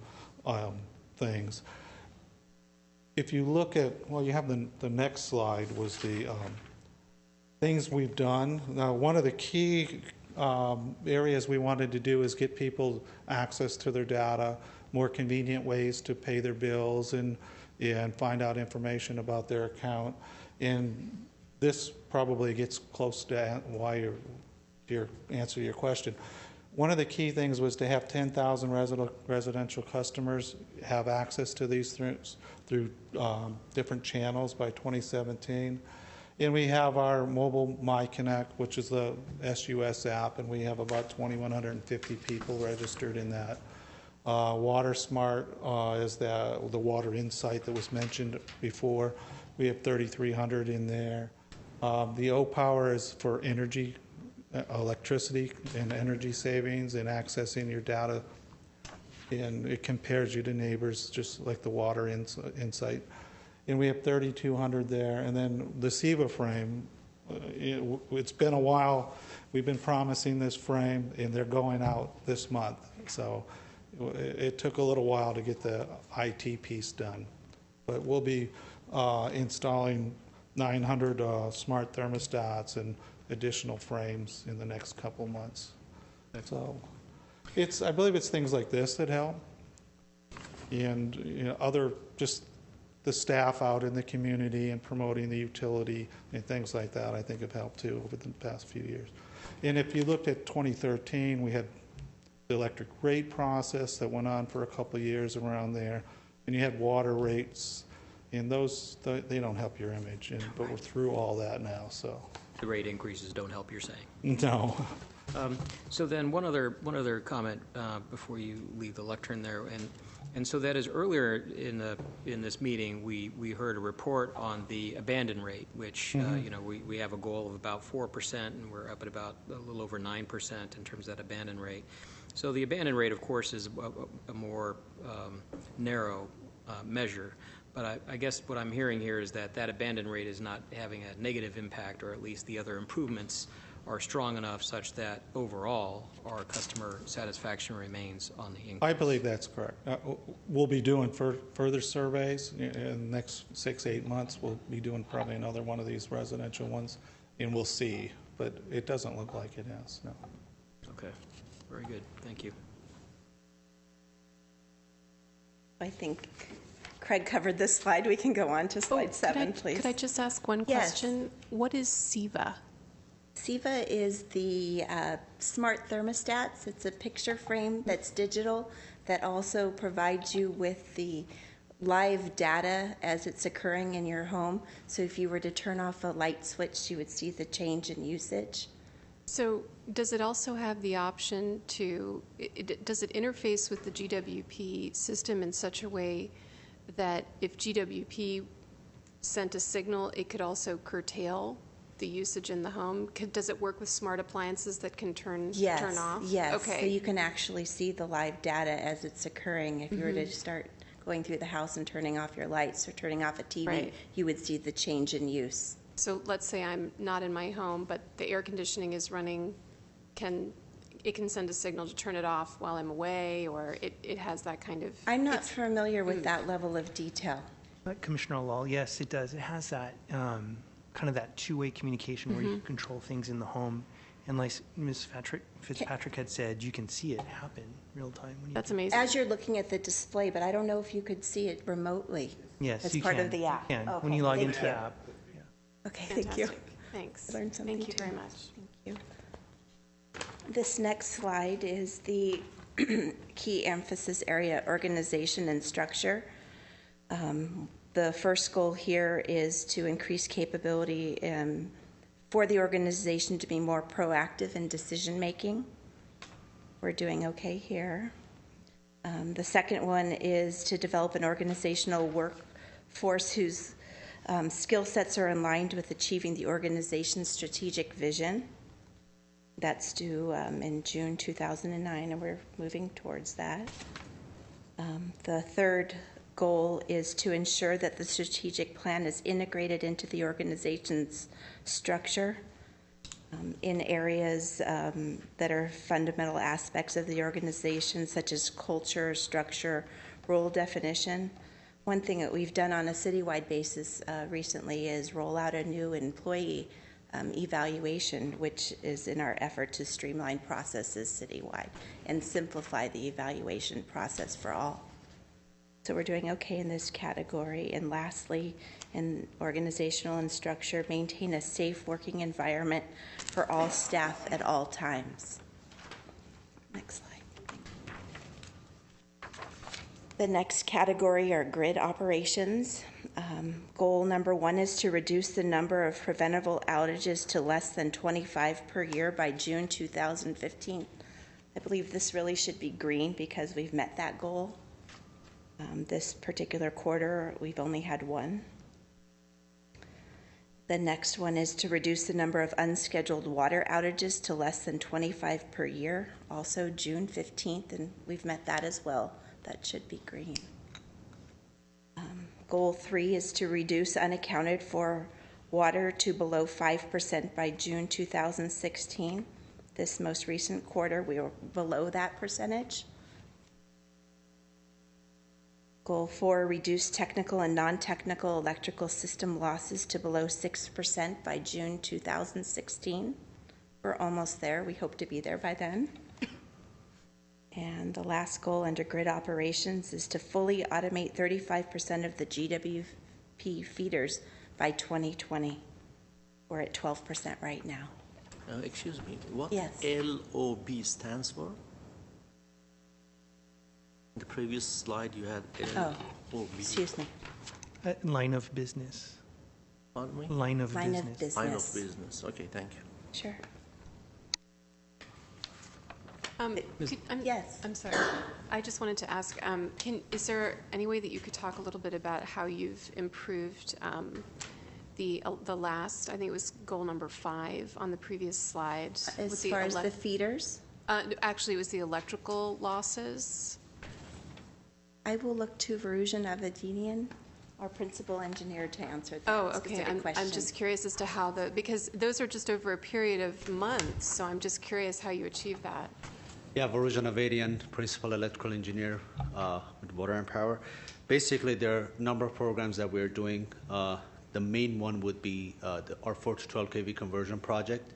things. if you look at, well, you have the next slide was the things we've done. Now, one of the key areas we wanted to do is get people access to their data, more convenient ways to pay their bills and find out information about their account. And this probably gets close to why your answer to your question. One of the key things was to have 10,000 residential customers have access to these through different channels by 2017. And we have our mobile MyConnect, which is the SUS app, and we have about 2,150 people registered in that. WaterSmart is the water insight that was mentioned before. We have 3,300 in there. The O-Power is for energy, electricity and energy savings and accessing your data. And it compares you to neighbors, just like the water insight. And we have 3,200 there. And then the SIVA frame, it's been a while. We've been promising this frame, and they're going out this month. So it took a little while to get the IT piece done. But we'll be installing 900 smart thermostats and additional frames in the next couple months. So I believe it's things like this that help. And other just the staff out in the community and promoting the utility and things like that, I think have helped too over the past few years. And if you looked at 2013, we had the electric rate process that went on for a couple of years around there, and you had water rates, and those, they don't help your image, but we're through all that now, so. The rate increases don't help, you're saying? No. So then one other comment before you leave the lectern there, and so that is earlier in this meeting we heard a report on the abandon rate, which we have a goal of about 4%, and we're up at about a little over 9% in terms of that abandon rate. So the abandon rate, of course, is a more narrow measure. But I guess what I'm hearing here is that abandon rate is not having a negative impact, or at least the other improvements are strong enough such that overall our customer satisfaction remains on the increase. I believe that's correct. We'll be doing further surveys in the next 6-8 months. We'll be doing probably another one of these residential ones, and we'll see. But it doesn't look like it has, no. Okay, very good. Thank you. I think Craig covered this slide. We can go on to slide 7, please. Could I just ask one question? What is SIVA? SIVA is the smart thermostats. It's a picture frame that's digital that also provides you with the live data as it's occurring in your home. So if you were to turn off a light switch, you would see the change in usage. So does it also have the option to, does it interface with the GWP system in such a way that if GWP sent a signal, it could also curtail the usage in the home? Does it work with smart appliances that can turn off? Yes. Okay. So you can actually see the live data as it's occurring. If you were to start going through the house and turning off your lights or turning off a TV, you would see the change in use. So let's say I'm not in my home, but the air conditioning is running. It can send a signal to turn it off while I'm away, or it has that kind of... I'm not familiar with that level of detail. Commissioner Lal, yes, it does. It has that kind of that two-way communication where you can control things in the home. And like Ms. Fitzpatrick had said, you can see it happen real time. That's amazing. As you're looking at the display, but I don't know if you could see it remotely. Yes, as you part can. of the app. You can. Okay, when you log thank into you. the app. Yeah. Okay, Fantastic. thank you. Thanks. I learned something Thank you too. very much. Thank you. This next slide is the key emphasis area, organization and structure. The first goal here is to increase capability for the organization to be more proactive in decision making. We're doing okay here. The second one is to develop an organizational workforce whose skill sets are aligned with achieving the organization's strategic vision. That's due in June 2009, and we're moving towards that. The third goal is to ensure that the strategic plan is integrated into the organization's structure in areas that are fundamental aspects of the organization, such as culture, structure, role definition. One thing that we've done on a citywide basis recently is roll out a new employee evaluation, which is in our effort to streamline processes citywide and simplify the evaluation process for all. So we're doing okay in this category. And lastly, in organizational and structure, maintain a safe working environment for all staff at all times. Next slide. The next category are grid operations. Goal number 1 is to reduce the number of preventable outages to less than 25 per year by June 2015. I believe this really should be green because we've met that goal. This particular quarter, we've only had 1. The next one is to reduce the number of unscheduled water outages to less than 25 per year, also June 15th, and we've met that as well. That should be green. Goal 3 is to reduce unaccounted for water to below 5% by June 2016. This most recent quarter, we were below that percentage. Goal 4, reduce technical and non-technical electrical system losses to below 6% by June 2016. We're almost there. We hope to be there by then. And the last goal under grid operations is to fully automate 35% of the GWP feeders by 2020. We're at 12% right now. Excuse me, what Yes. LOB stands for? In the previous slide you had LOB. Excuse me. Line of business. Pardon me? Line of Line business. of business. Line of business. Okay, thank you. Sure. Yes. I'm sorry. I just wanted to ask, is there any way that you could talk a little bit about how you've improved the last, I think it was goal number 5 on the previous slide. As far as the feeders? Actually, it was the electrical losses. I will look to Varujan Avadinian, our principal engineer, to answer that Okay. specific question. I'm just curious as to how because those are just over a period of months, so I'm just curious how you achieve that. Yeah, Varujan Avadian, principal electrical engineer with Water and Power. Basically, there are a number of programs that we're doing. The main one would be our 4 to 12 kV conversion project.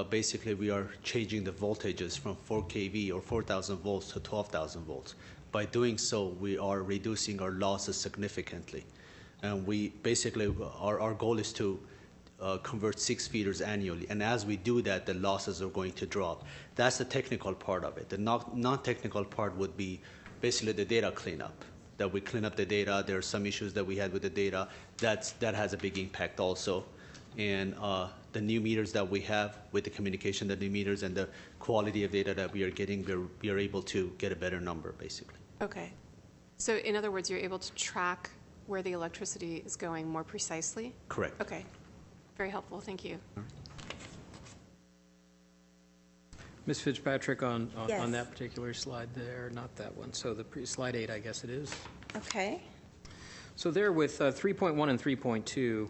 Basically, we are changing the voltages from 4 kV or 4,000 volts to 12,000 volts. By doing so, we are reducing our losses significantly. And we basically, our goal is to convert 6 feeders annually. And as we do that, the losses are going to drop. That's the technical part of it. The non-technical part would be basically the data cleanup, that we clean up the data. There are some issues that we had with the data. That has a big impact also. And the new meters that we have with the communication, the new meters and the quality of data that we are getting, we are able to get a better number, basically. Okay. So in other words, you're able to track where the electricity is going more precisely? Correct. Okay. Very helpful. Thank you. Ms. Fitzpatrick, on Yes. that particular slide there, not that one, so slide 8, I guess it is. Okay. So there with 3.1 and 3.2,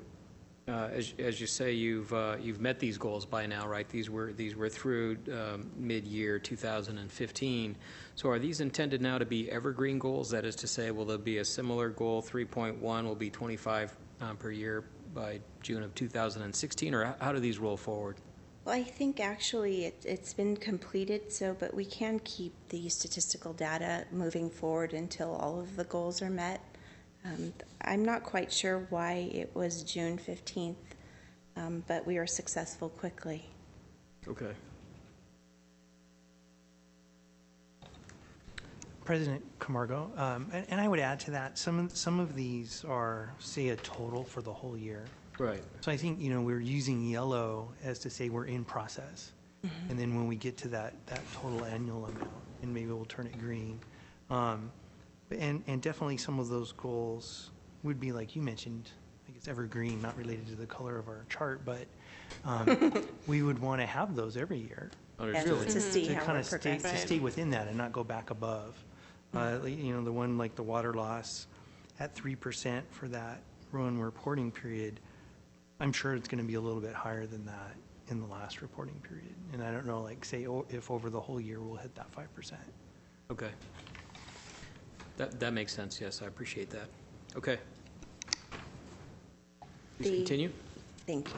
as you say, you've met these goals by now, right? These were through mid-year 2015. So are these intended now to be evergreen goals? That is to say, will there be a similar goal? 3.1 will be 25 per year by June of 2016, or how do these roll forward? Well, I think actually it's been completed, but we can keep the statistical data moving forward until all of the goals are met. I'm not quite sure why it was June 15th, but we were successful quickly. Okay. President Camargo, and I would add to that, some of these are, say, a total for the whole year. Right. So I think, we're using yellow as to say we're in process. Mm-hmm. And then when we get to that total annual amount, and maybe we'll turn it green. And definitely some of those goals would be, like you mentioned, I guess evergreen, not related to the color of our chart, but we would want to have those every year. Understood. To see To how kind we're of progressing. stay within that and not go back above. The one like the water loss at 3% for that Rowan reporting period, I'm sure it's going to be a little bit higher than that in the last reporting period. And I don't know, if over the whole year we'll hit that 5%. Okay. That makes sense, yes, I appreciate that. Okay. Please continue. Thank you.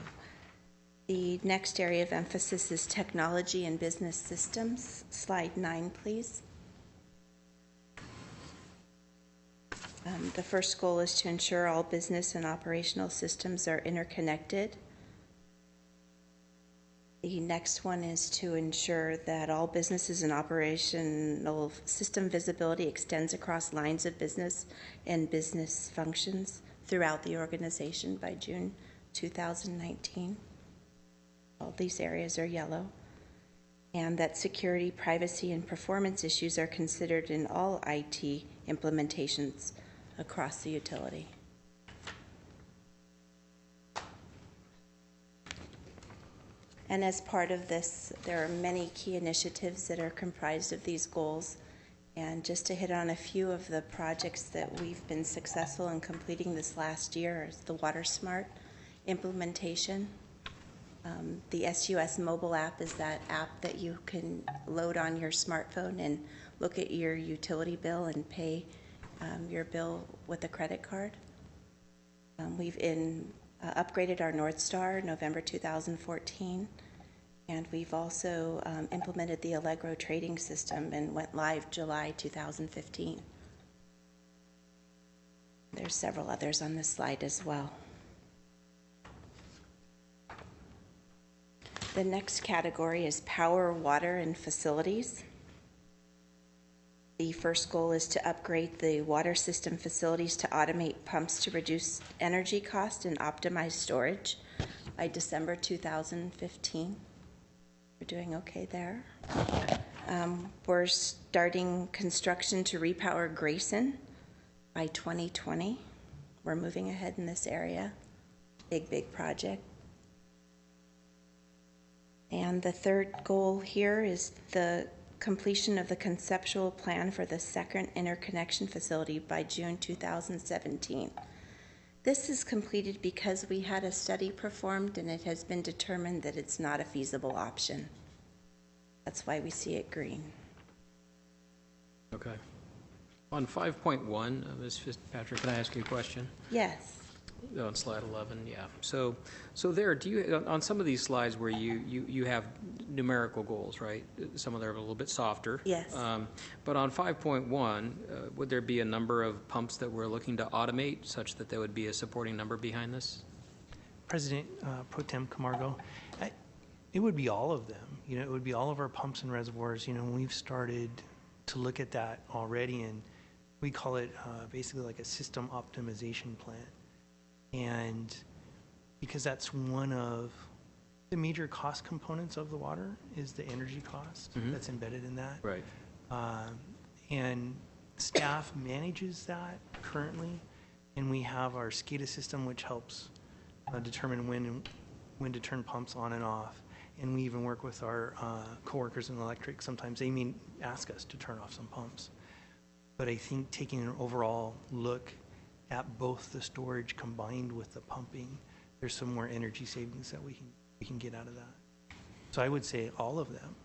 The next area of emphasis is technology and business systems. Slide 9, please. The first goal is to ensure all business and operational systems are interconnected. The next one is to ensure that all businesses and operational system visibility extends across lines of business and business functions throughout the organization by June 2019. All these areas are yellow. And that security, privacy, and performance issues are considered in all IT implementations across the utility. And as part of this, there are many key initiatives that are comprised of these goals. And just to hit on a few of the projects that we've been successful in completing this last year is the WaterSmart implementation. The SUS mobile app is that app that you can load on your smartphone and look at your utility bill and pay your bill with a credit card. We've upgraded our North Star November 2014, and we've also implemented the Allegro trading system and went live July 2015. There's several others on this slide as well. The next category is power, water, and facilities. The first goal is to upgrade the water system facilities to automate pumps to reduce energy cost and optimize storage by December 2015. We're doing okay there. We're starting construction to repower Grayson by 2020. We're moving ahead in this area. Big project. And the third goal here is the completion of the conceptual plan for the second interconnection facility by June 2017. This is completed because we had a study performed and it has been determined that it's not a feasible option. That's why we see it green. Okay. On 5.1, Ms. Fitzpatrick, can I ask you a question? Yes. On slide 11, yeah. So there, do you, on some of these slides where you have numerical goals, right? Some of them are a little bit softer. Yes. But on 5.1, would there be a number of pumps that we're looking to automate such that there would be a supporting number behind this? President Pro Tem Camargo, it would be all of them. You know, it would be all of our pumps and reservoirs. You know, we've started to look at that already, and we call it basically like a system optimization plan. And because that's one of the major cost components of the water is the energy cost that's embedded in that. Right. And staff manages that currently, and we have our SCADA system, which helps determine when to turn pumps on and off. And we even work with our coworkers in electric. Sometimes they may ask us to turn off some pumps. But I think taking an overall look at both the storage combined with the pumping, there's some more energy savings that we can get out of that. So I would say all of them.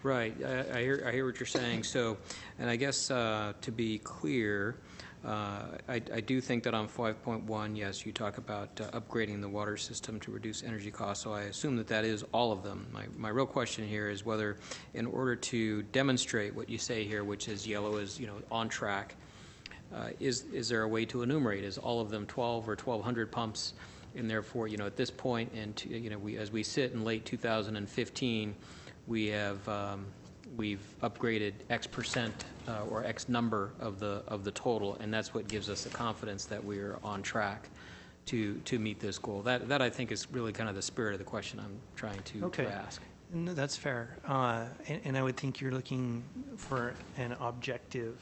Right. I hear what you're saying. So, and I guess to be clear, I do think that on 5.1, yes, you talk about upgrading the water system to reduce energy costs. So I assume that that is all of them. My real question here is whether, in order to demonstrate what you say here, which is yellow is on track, is there a way to enumerate? Is all of them 12 or 1,200 pumps? And therefore, at this point, and as we sit in late 2015, we've upgraded X percent or X number of the total, and that's what gives us the confidence that we're on track to meet this goal. That I think is really kind of the spirit of the question I'm trying to ask. No, that's fair. And I would think you're looking for an objective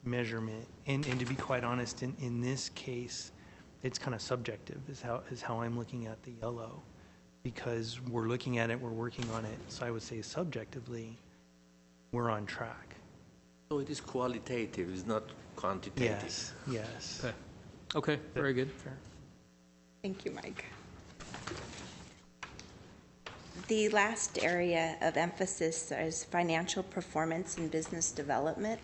measurement, and to be quite honest, in this case, it's kind of subjective is how I'm looking at the yellow, because we're looking at it, we're working on it. So I would say subjectively, we're on track. So it is qualitative, it's not quantitative. Yes. Okay. Very good. Fair. Thank you, Mike. The last area of emphasis is financial performance and business development.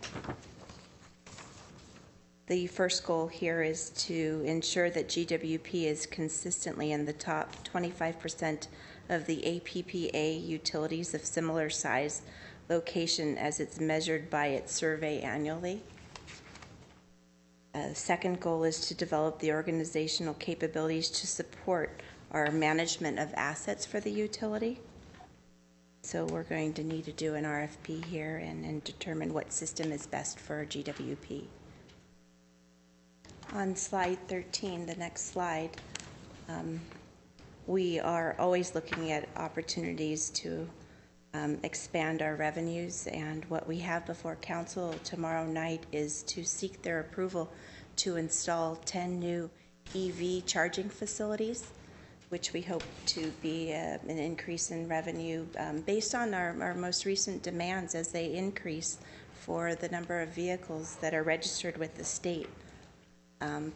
The first goal here is to ensure that GWP is consistently in the top 25% of the APPA utilities of similar size location as it's measured by its survey annually. The second goal is to develop the organizational capabilities to support our management of assets for the utility. So we're going to need to do an RFP here and determine what system is best for GWP. On slide 13, the next slide, we are always looking at opportunities to expand our revenues, and what we have before council tomorrow night is to seek their approval to install 10 new EV charging facilities, which we hope to be an increase in revenue based on our most recent demands as they increase for the number of vehicles that are registered with the state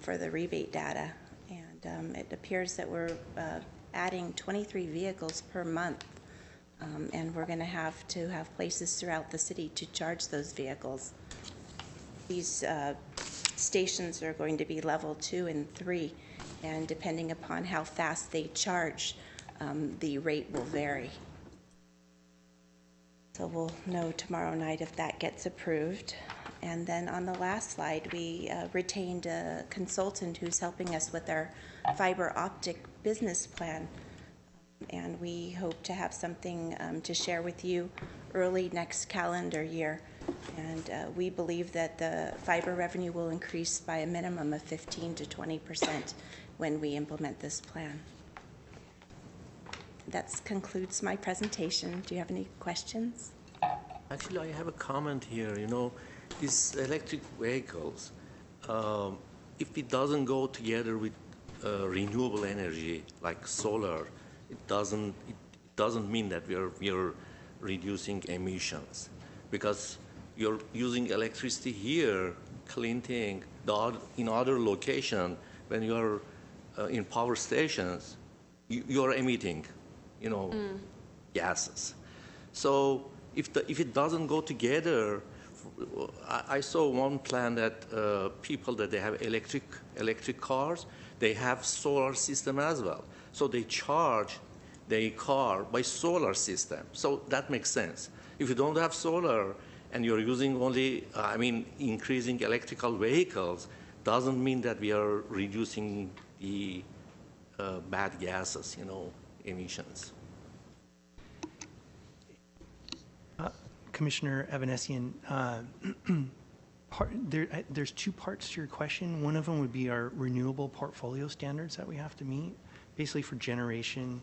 for the rebate data. And it appears that we're adding 23 vehicles per month, and we're going to have places throughout the city to charge those vehicles. These stations are going to be level 2 and 3, and depending upon how fast they charge, the rate will vary. So we'll know tomorrow night if that gets approved. And then on the last slide, we retained a consultant who's helping us with our fiber optic business plan. And we hope to have something to share with you early next calendar year. And we believe that the fiber revenue will increase by a minimum of 15 to 20% when we implement this plan. That concludes my presentation. Do you have any questions? Actually, I have a comment here. You know, these electric vehicles, if it doesn't go together with renewable energy like solar, it doesn't mean that we are reducing emissions, because you're using electricity here, clean thing, in other location, when you're in power stations, you're emitting, gases. So if it doesn't go together, I saw one plan that people that they have electric cars, they have solar system as well. So they charge their car by solar system. So that makes sense. If you don't have solar and you're using only, increasing electrical vehicles, doesn't mean that we are reducing the bad gases, emissions. Commissioner Evanesian, there's two parts to your question. One of them would be our renewable portfolio standards that we have to meet, basically for generation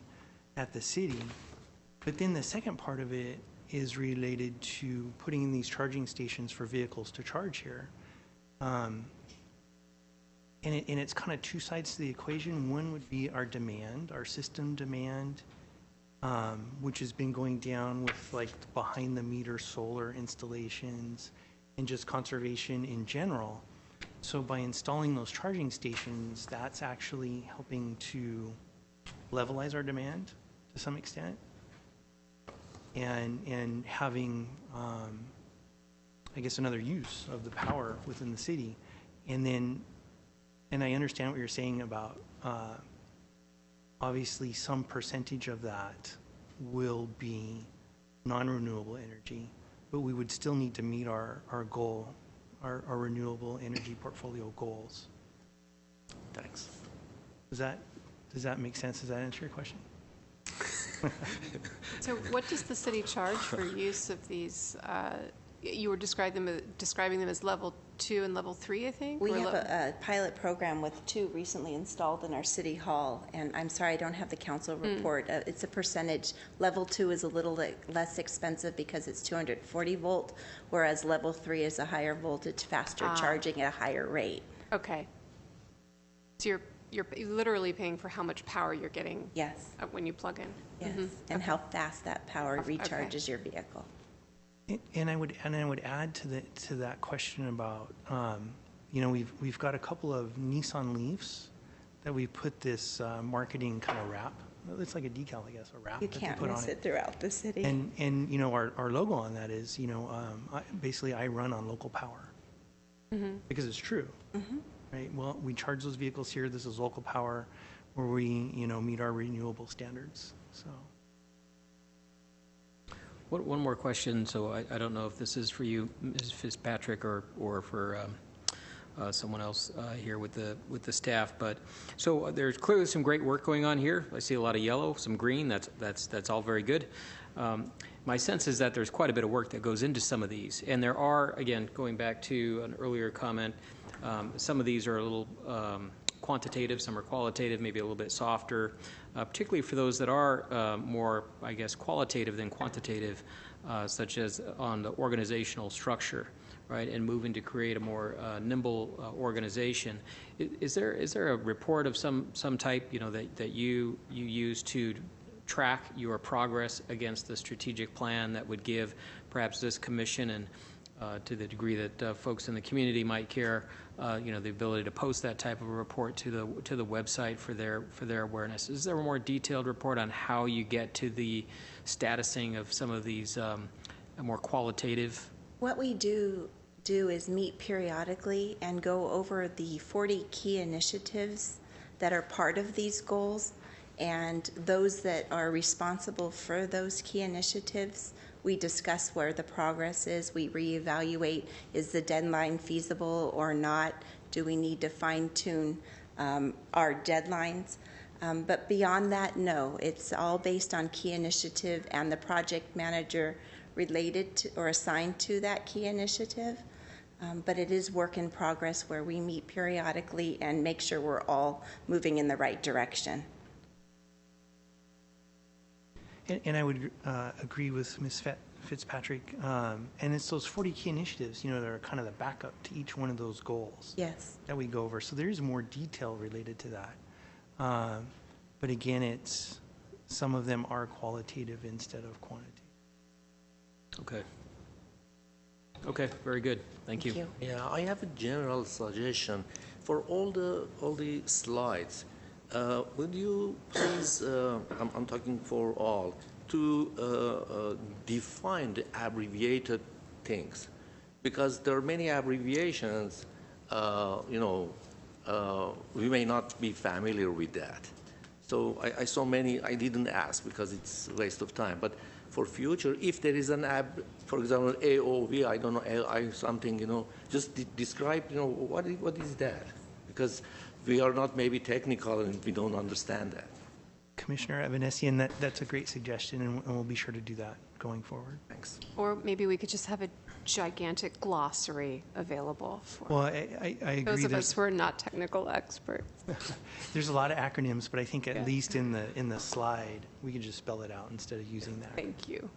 at the city. But then the second part of it is related to putting in these charging stations for vehicles to charge here. And it's kind of two sides to the equation. One would be our demand, our system demand, which has been going down with like behind the meter solar installations and just conservation in general. So by installing those charging stations, that's actually helping to levelize our demand to some extent, and having, I guess, another use of the power within the city. And I understand what you're saying about obviously some percentage of that will be non-renewable energy, but we would still need to meet our goal, our renewable energy portfolio goals. Thanks. Does that make sense? Does that answer your question? So what does the city charge for use of these? You were describing them as level 2 and level 3, I think? We have a pilot program with 2 recently installed in our city hall, and I'm sorry I don't have the council report. It's a percentage. Level 2 is a little less expensive because it's 240 volt, whereas level 3 is a higher voltage, faster charging at a higher rate. Okay. So you're literally paying for how much power you're getting. Yes. When you plug in. Yes, and how fast that power recharges your vehicle. And I would add to that question about, we've got a couple of Nissan Leafs that we put this marketing kind of wrap. It's like a decal, I guess, a wrap. You can't miss it throughout the city. And our logo on that is, basically I run on local power. because it's true, right? Well, we charge those vehicles here. This is local power where we, meet our renewable standards. So. One more question. So I don't know if this is for you, Ms. Fitzpatrick, or for someone else here with the staff. But so there's clearly some great work going on here. I see a lot of yellow, some green. That's all very good. My sense is that there's quite a bit of work that goes into some of these, and there are, again, going back to an earlier comment, some of these are a little quantitative, some are qualitative, maybe a little bit softer, particularly for those that are more, I guess, qualitative than quantitative, such as on the organizational structure, right, and moving to create a more nimble organization. Is there a report of some type, that you use to track your progress against the strategic plan that would give perhaps this commission and to the degree that folks in the community might care, the ability to post that type of a report to the website for their awareness? Is there a more detailed report on how you get to the statusing of some of these more qualitative? What we do is meet periodically and go over the 40 key initiatives that are part of these goals, and those that are responsible for those key initiatives. We discuss where the progress is. We reevaluate, is the deadline feasible or not? Do we need to fine-tune our deadlines? But beyond that, no. It's all based on key initiative and the project manager related to or assigned to that key initiative. But it is work in progress where we meet periodically and make sure we're all moving in the right direction. And I would agree with Ms. Fitzpatrick. And it's those 40 key initiatives, that are kind of the backup to each one of those goals. Yes. That we go over. So there is more detail related to that. But again, some of them are qualitative instead of quantitative. Okay. Okay, very good. Thank you. Yeah, I have a general suggestion for all the slides. Would you please, I'm talking for all, to define the abbreviated things? Because there are many abbreviations, we may not be familiar with that. So I saw many, I didn't ask because it's a waste of time. But for future, if there is an for example, AOV, I don't know, something, just describe, what is that? Because we are not maybe technical and we don't understand that. Commissioner Evanesian, that's a great suggestion, and we'll be sure to do that going forward. Thanks. Or maybe we could just have a gigantic glossary available for Well, I agree. those of us who are not technical experts. There's a lot of acronyms, but I think at least in the slide, we can just spell it out instead of using that. Thank you.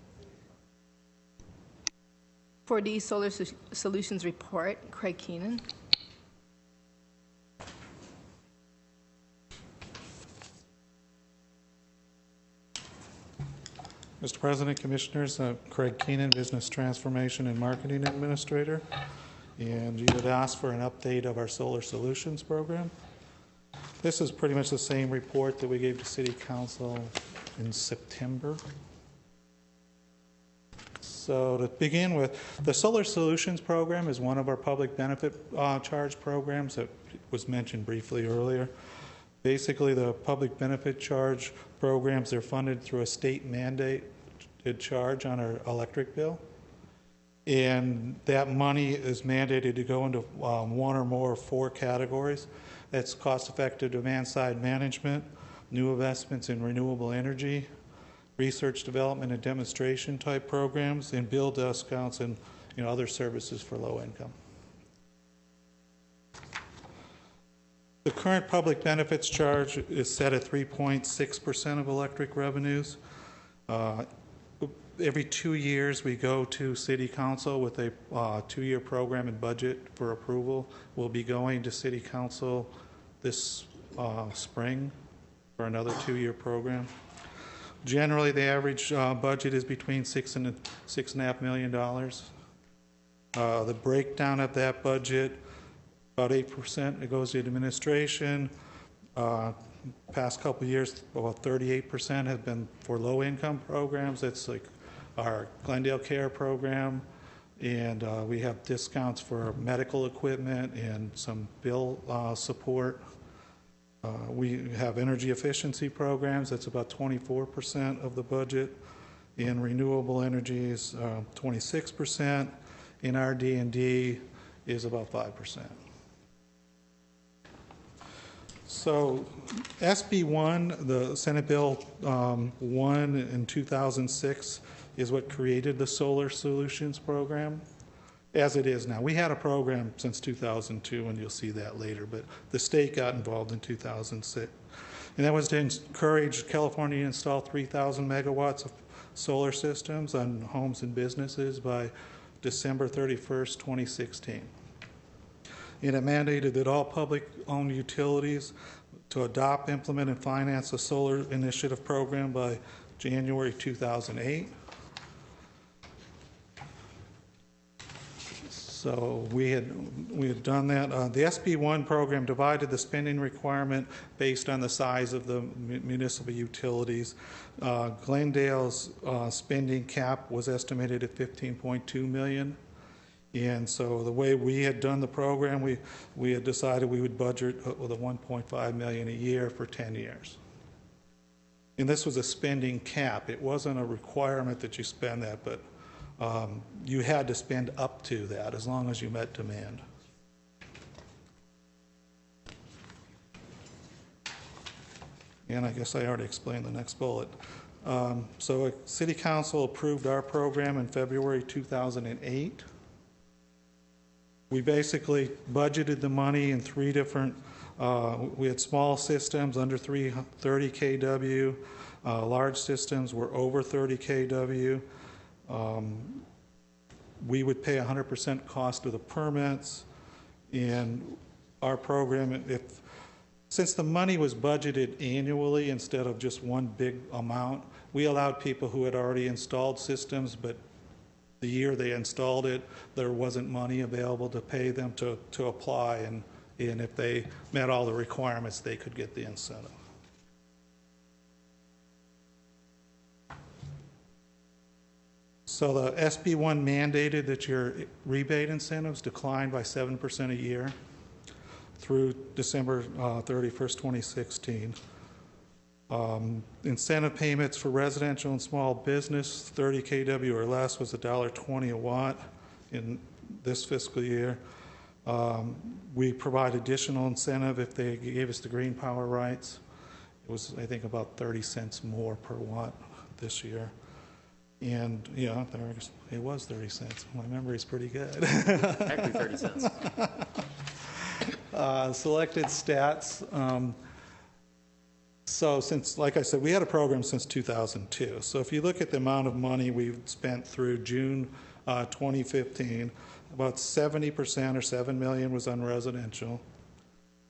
4D Solar Solutions Report, Craig Keenan. Mr. President, Commissioners, Craig Keenan, Business Transformation and Marketing Administrator. And you had asked for an update of our Solar Solutions program. This is pretty much the same report that we gave to City Council in September. So to begin with, the Solar Solutions program is one of our public benefit charge programs that was mentioned briefly earlier. Basically, the public benefit charge programs are funded through a state mandated charge on our electric bill. And that money is mandated to go into one or more of 4 categories. That's cost-effective demand-side management, new investments in renewable energy, research, development, and demonstration type programs, and bill discounts and other services for low income. The current public benefits charge is set at 3.6% of electric revenues. Every 2 years, we go to City Council with a 2-year program and budget for approval. We'll be going to City Council this spring for another 2-year program. Generally, the average budget is between $6 and $6.5 million. The breakdown of that budget, about 8%, it goes to administration. Past couple of years, about 38% have been for low-income programs. That's like our Glendale Care program, And we have discounts for medical equipment and some bill support. We have energy efficiency programs. That's about 24% of the budget. In renewable energies, 26%. In RD&D is about 5%. So SB1, the Senate Bill 1 in 2006, is what created the Solar Solutions Program, as it is now. We had a program since 2002, and you'll see that later, but the state got involved in 2006. And that was to encourage California to install 3,000 megawatts of solar systems on homes and businesses by December 31st, 2016. And it mandated that all public-owned utilities to adopt, implement, and finance a solar initiative program by January 2008. So we had done that. The SB1 program divided the spending requirement based on the size of the municipal utilities. Glendale's spending cap was estimated at $15.2 million. And so the way we had done the program, we had decided we would budget with a $1.5 million a year for 10 years. And this was a spending cap. It wasn't a requirement that you spend that, but you had to spend up to that as long as you met demand. And I guess I already explained the next bullet. So City Council approved our program in February 2008. We basically budgeted the money in three different, we had small systems under 30 kW, large systems were over 30 kW. We would pay 100% cost of the permits, and our program, since the money was budgeted annually instead of just one big amount, we allowed people who had already installed systems, but the year they installed it, there wasn't money available to pay them to apply, and if they met all the requirements, they could get the incentive. So the SB1 mandated that your rebate incentives decline by 7% a year through December 31st, 2016. Incentive payments for residential and small business, 30 kW or less, was $1.20 a watt in this fiscal year. We provide additional incentive if they gave us the green power rights. It was, I think, about 30 cents more per watt this year. And, yeah, it was 30 cents. My memory's pretty good. Actually 30 cents. Selected stats. So since, like I said, we had a program since 2002. So if you look at the amount of money we've spent through June 2015, about 70% or $7 million was on residential,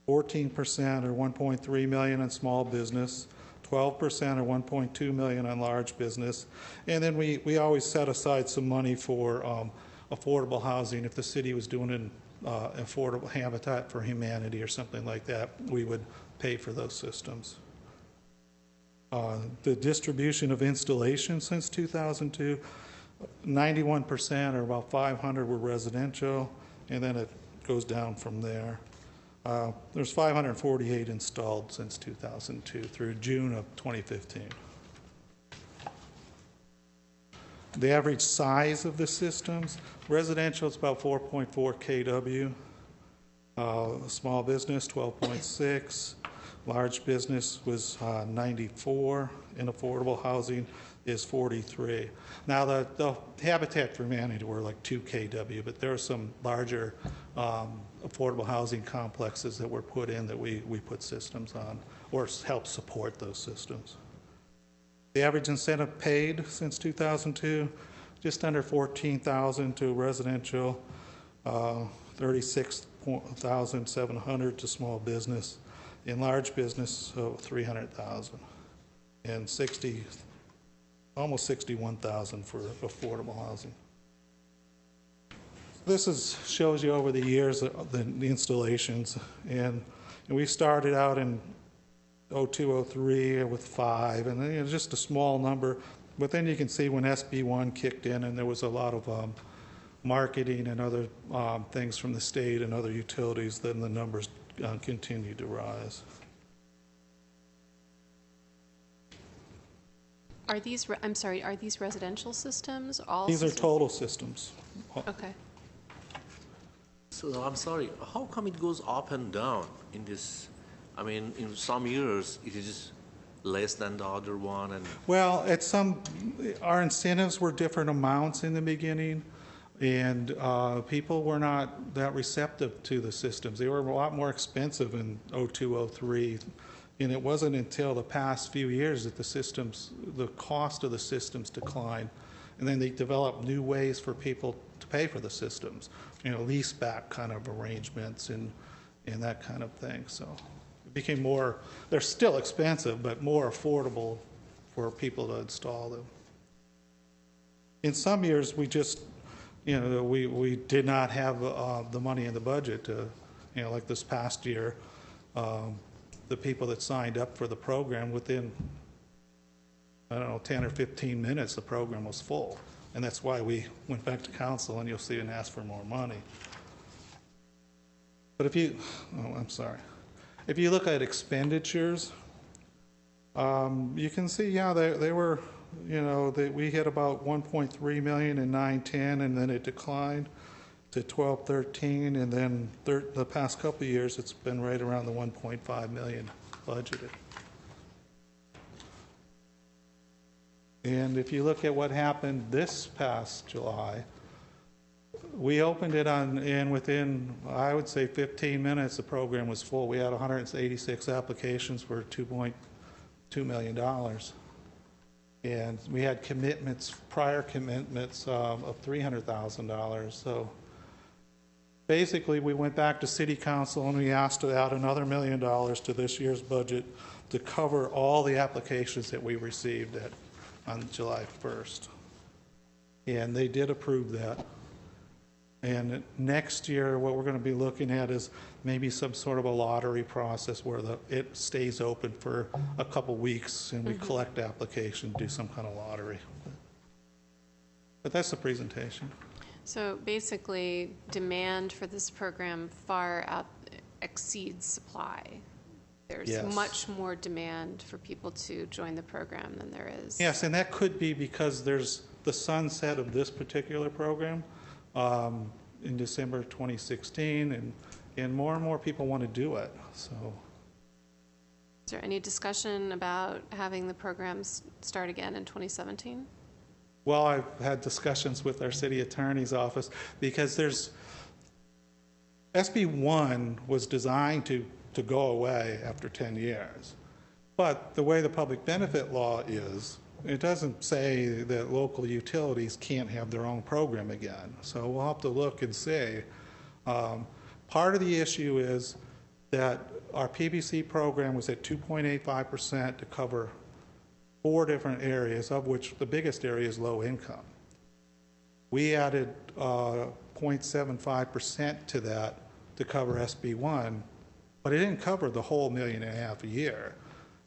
14% or $1.3 million on small business, 12% or $1.2 million on large business, and then we always set aside some money for affordable housing. If the city was doing an affordable Habitat for Humanity or something like that, we would pay for those systems. The distribution of installations since 2002, 91% or about 500 were residential, and then it goes down from there. There's 548 installed since 2002 through June of 2015. The average size of the systems, residential is about 4.4 kW, small business 12.6, large business was 94, and affordable housing is 43. Now the Habitat for Humanity were like 2 kW, but there are some larger affordable housing complexes that were put in that we put systems on or help support those systems. The average incentive paid since 2002, just under $14,000 to residential, $36,700 to small business, in large business, $300,000, and almost $61,000 for affordable housing. This shows you over the years the installations, and we started out in 02, 03 with 5, and it was just a small number. But then you can see when SB1 kicked in, and there was a lot of marketing and other things from the state and other utilities, then the numbers continue to rise. Are these, I'm sorry, are these residential systems? All These are systems? total systems. Okay. So I'm sorry, how come it goes up and down in this? I mean, in some years it is less than the other one, and Well, our incentives were different amounts in the beginning, and people were not that receptive to the systems. They were a lot more expensive in 02, 03, and it wasn't until the past few years that the cost of the systems declined, and then they developed new ways for people to pay for the systems, lease back kind of arrangements and that kind of thing. So it became more, they're still expensive, but more affordable for people to install them. In some years, we just, we did not have the money in the budget to, like this past year, the people that signed up for the program, within, 10 or 15 minutes, the program was full. And that's why we went back to council, and you'll see, and asked for more money. But if you look at expenditures, you can see, they were, we hit about 1.3 million in 9-10, and then it declined to 12-13, and then the past couple of years, it's been right around the 1.5 million budgeted. And if you look at what happened this past July, we opened it and within, I would say, 15 minutes, the program was full. We had 186 applications for $2.2 million. And we had prior commitments of $300,000. So basically, we went back to City Council and we asked to add another $1 million to this year's budget to cover all the applications that we received on July 1st. And they did approve that. And next year, what we're going to be looking at is maybe some sort of a lottery process where it stays open for a couple weeks and we collect applications, do some kind of lottery. But that's the presentation. So basically, demand for this program far exceeds supply. There's Yes. much more demand for people to join the program than there is. Yes, and that could be because there's the sunset of this particular program in December 2016, and more people want to do it. So, is there any discussion about having the programs start again in 2017? well, I've had discussions with our city attorney's office because SB 1 was designed to go away after 10 years. But the way the public benefit law is, it doesn't say that local utilities can't have their own program again. So we'll have to look and see. Part of the issue is that our PBC program was at 2.85% to cover 4 different areas, of which the biggest area is low income. We added 0.75% to that to cover SB1, but it didn't cover the whole $1.5 million a year.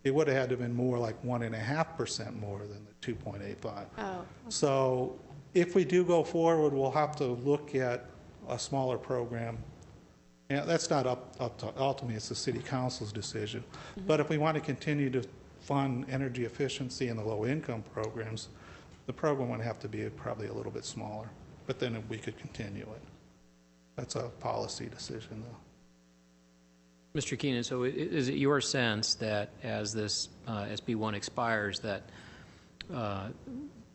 It would have had to have been more like 1.5% more than the 2.85. Oh, okay. So if we do go forward, we'll have to look at a smaller program. And that's not up to ultimately, it's the city council's decision. Mm-hmm. But if we want to continue to fund energy efficiency and the low income programs, the program would have to be probably a little bit smaller. But then we could continue it. That's a policy decision, though. Mr. Keenan, so is it your sense that as this SB 1 expires, that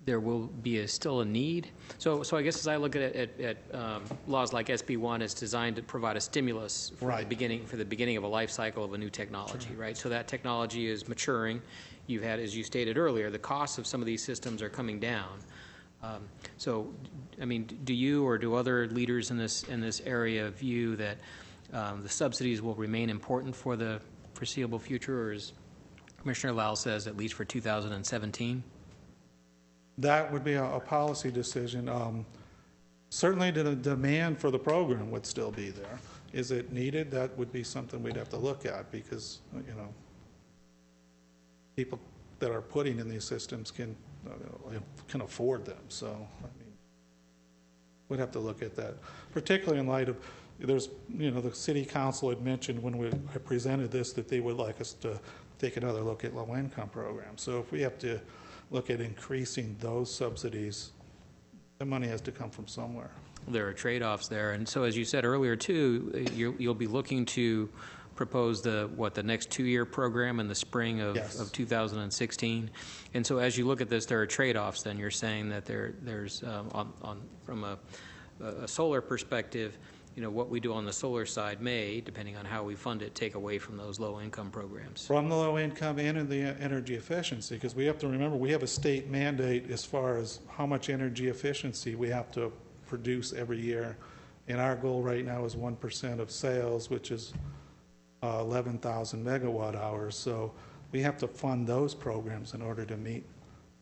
there will be still a need? So I guess as I look at laws like SB 1, it's designed to provide a stimulus for Right. the beginning of a life cycle of a new technology, Sure. right? So that technology is maturing. You've had, as you stated earlier, the costs of some of these systems are coming down. So, I mean, do you or do other leaders in this area view that the subsidies will remain important for the foreseeable future, or as Commissioner Lau says, at least for 2017? That would be a policy decision. Certainly the demand for the program would still be there. Is it needed? That would be something we'd have to look at because, people that are putting in these systems can afford them. So, I mean, We'd have to look at that, particularly in light of, there's, the city council had mentioned when I presented this that they would like us to take another look at low-income programs. So if we have to look at increasing those subsidies, the money has to come from somewhere. There are trade-offs there, and so as you said earlier too, you'll be looking to propose the next 2-year program in the spring of, Yes. of 2016. And so as you look at this, there are trade-offs. Then you're saying that there's from a solar perspective, what we do on the solar side may, depending on how we fund it, take away from those low-income programs. From the low income and in the energy efficiency, because we have to remember we have a state mandate as far as how much energy efficiency we have to produce every year. And our goal right now is 1% of sales, which is 11,000 megawatt hours. So we have to fund those programs in order to meet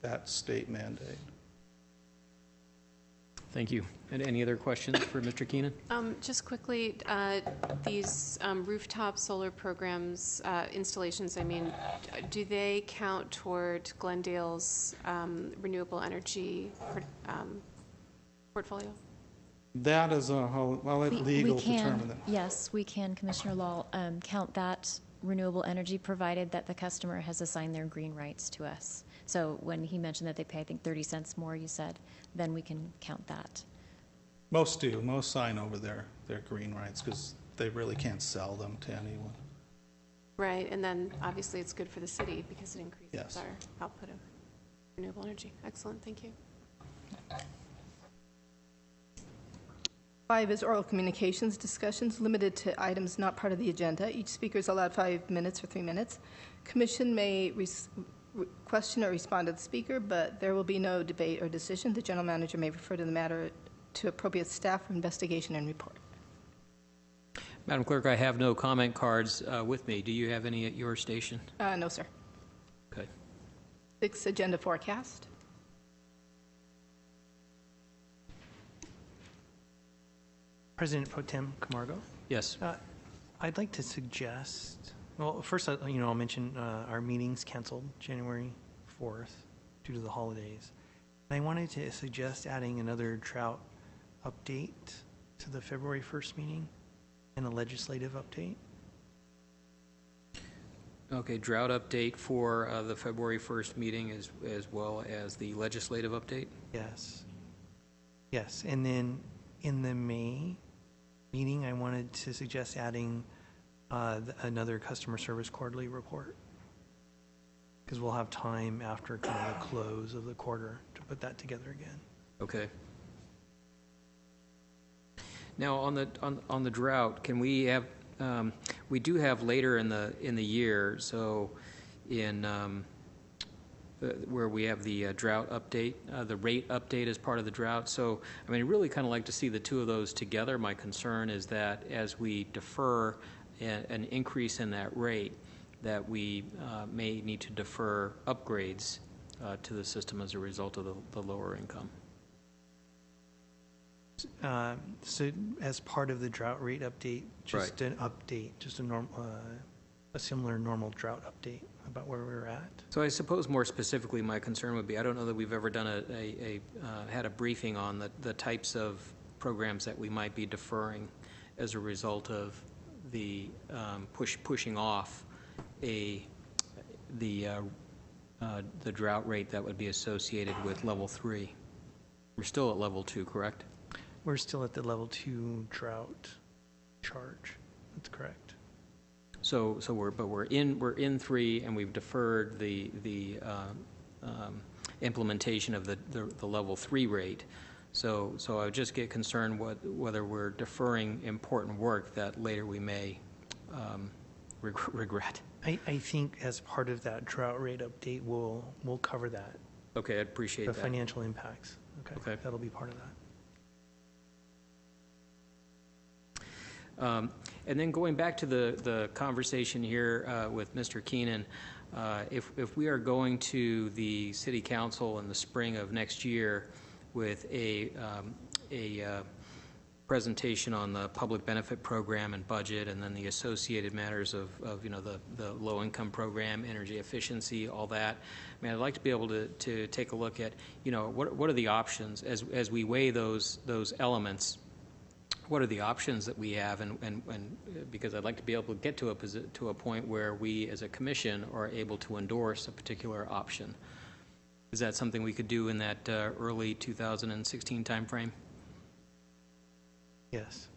that state mandate. Thank you. And any other questions for Mr. Keenan? Just quickly, these rooftop solar programs, installations, do they count toward Glendale's renewable energy portfolio? That is a whole, I'll let legal determine that. Yes, we can, Commissioner Law, count that renewable energy provided that the customer has assigned their green rights to us. So when he mentioned that they pay, I think, 30 cents more, you said, then we can count that. Most do. Most sign over their green rights because they really can't sell them to anyone. Right, and then obviously it's good for the city because it increases Yes. our output of renewable energy. Excellent, thank you. 5 is oral communications discussions limited to items not part of the agenda. Each speaker is allowed 5 minutes or 3 minutes. Commission may question or respond to the speaker, but there will be no debate or decision. The general manager may refer to the matter to appropriate staff for investigation and report. Madam Clerk, I have no comment cards with me. Do you have any at your station? No, sir. Okay. 6, agenda forecast. President Pro Tem Camargo, Yes. I'd like to suggest, well, first, I'll mention our meetings canceled January 4th due to the holidays. And I wanted to suggest adding another drought update to the February 1st meeting and a legislative update. Okay, drought update for the February 1st meeting as well as the legislative update? Yes. Yes, and then in the May meeting, I wanted to suggest adding another customer service quarterly report, because we'll have time after kind of the close of the quarter to put that together again. Okay. Now, on the drought, can we have, we do have later in the year, so in where we have the drought update, the rate update as part of the drought. So, I really kind of like to see the two of those together. My concern is that as we defer an increase in that rate, that we may need to defer upgrades to the system as a result of the lower income. So, as part of the drought rate update, just Right. an update, just a similar normal drought update about where we're at. So I suppose more specifically, my concern would be, I don't know that we've ever done had a briefing on the types of programs that we might be deferring as a result of the pushing off the drought rate that would be associated with level 3. We're still at level 2, correct? We're still at the level 2 drought charge. That's correct. So we're in 3, and we've deferred the implementation of the level 3 rate. So I would just get concerned whether we're deferring important work that later we may regret. I think as part of that drought rate update, we'll cover that. Okay, I'd appreciate the that. financial impacts. Okay, that'll be part of that. And then going back to the conversation here with Mr. Keenan, if we are going to the City Council in the spring of next year with a presentation on the public benefit program and budget, and then the associated matters of the low-income program, energy efficiency, all that. I mean, I'd like to be able to take a look at, what are the options as we weigh those elements. What are the options that we have, and because I'd like to be able to get to a point where we, as a commission, are able to endorse a particular option. Is that something we could do in that early 2016 timeframe? Yes.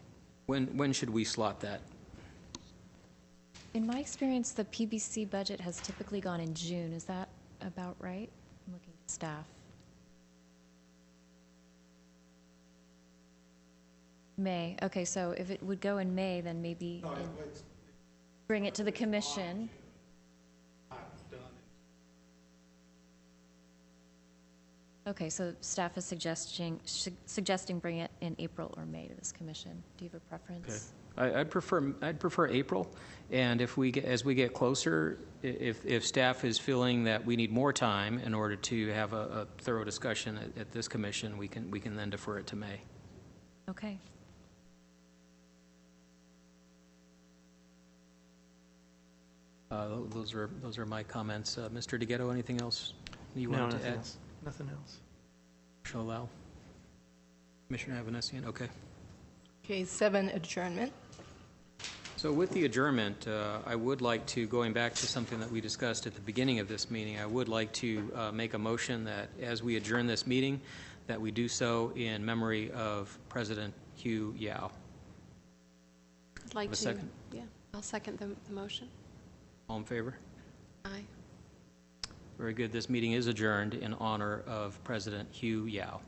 When should we slot that? In my experience, the PBC budget has typically gone in June. Is that about right? I'm looking at staff. May. Okay, so if it would go in May, then maybe bring it to the commission. Okay, so staff is suggesting bring it in April or May to this commission. Do you have a preference? Okay. I'd prefer April, and as we get closer, if staff is feeling that we need more time in order to have a thorough discussion at this commission, we can then defer it to May. Okay. Those are my comments. Mr. DeGhetto, anything else you wanted to add? Else. Nothing else. Commissioner Lau? Commissioner Avanesian? Okay. Okay, 7, adjournment. So with the adjournment, I would like to, going back to something that we discussed at the beginning of this meeting, I would like to make a motion that as we adjourn this meeting, that we do so in memory of President Hugh Yao. I'd like Have a to. second? Yeah, I'll second the motion. All in favor? Aye. Very good. This meeting is adjourned in honor of President Hugh Yao.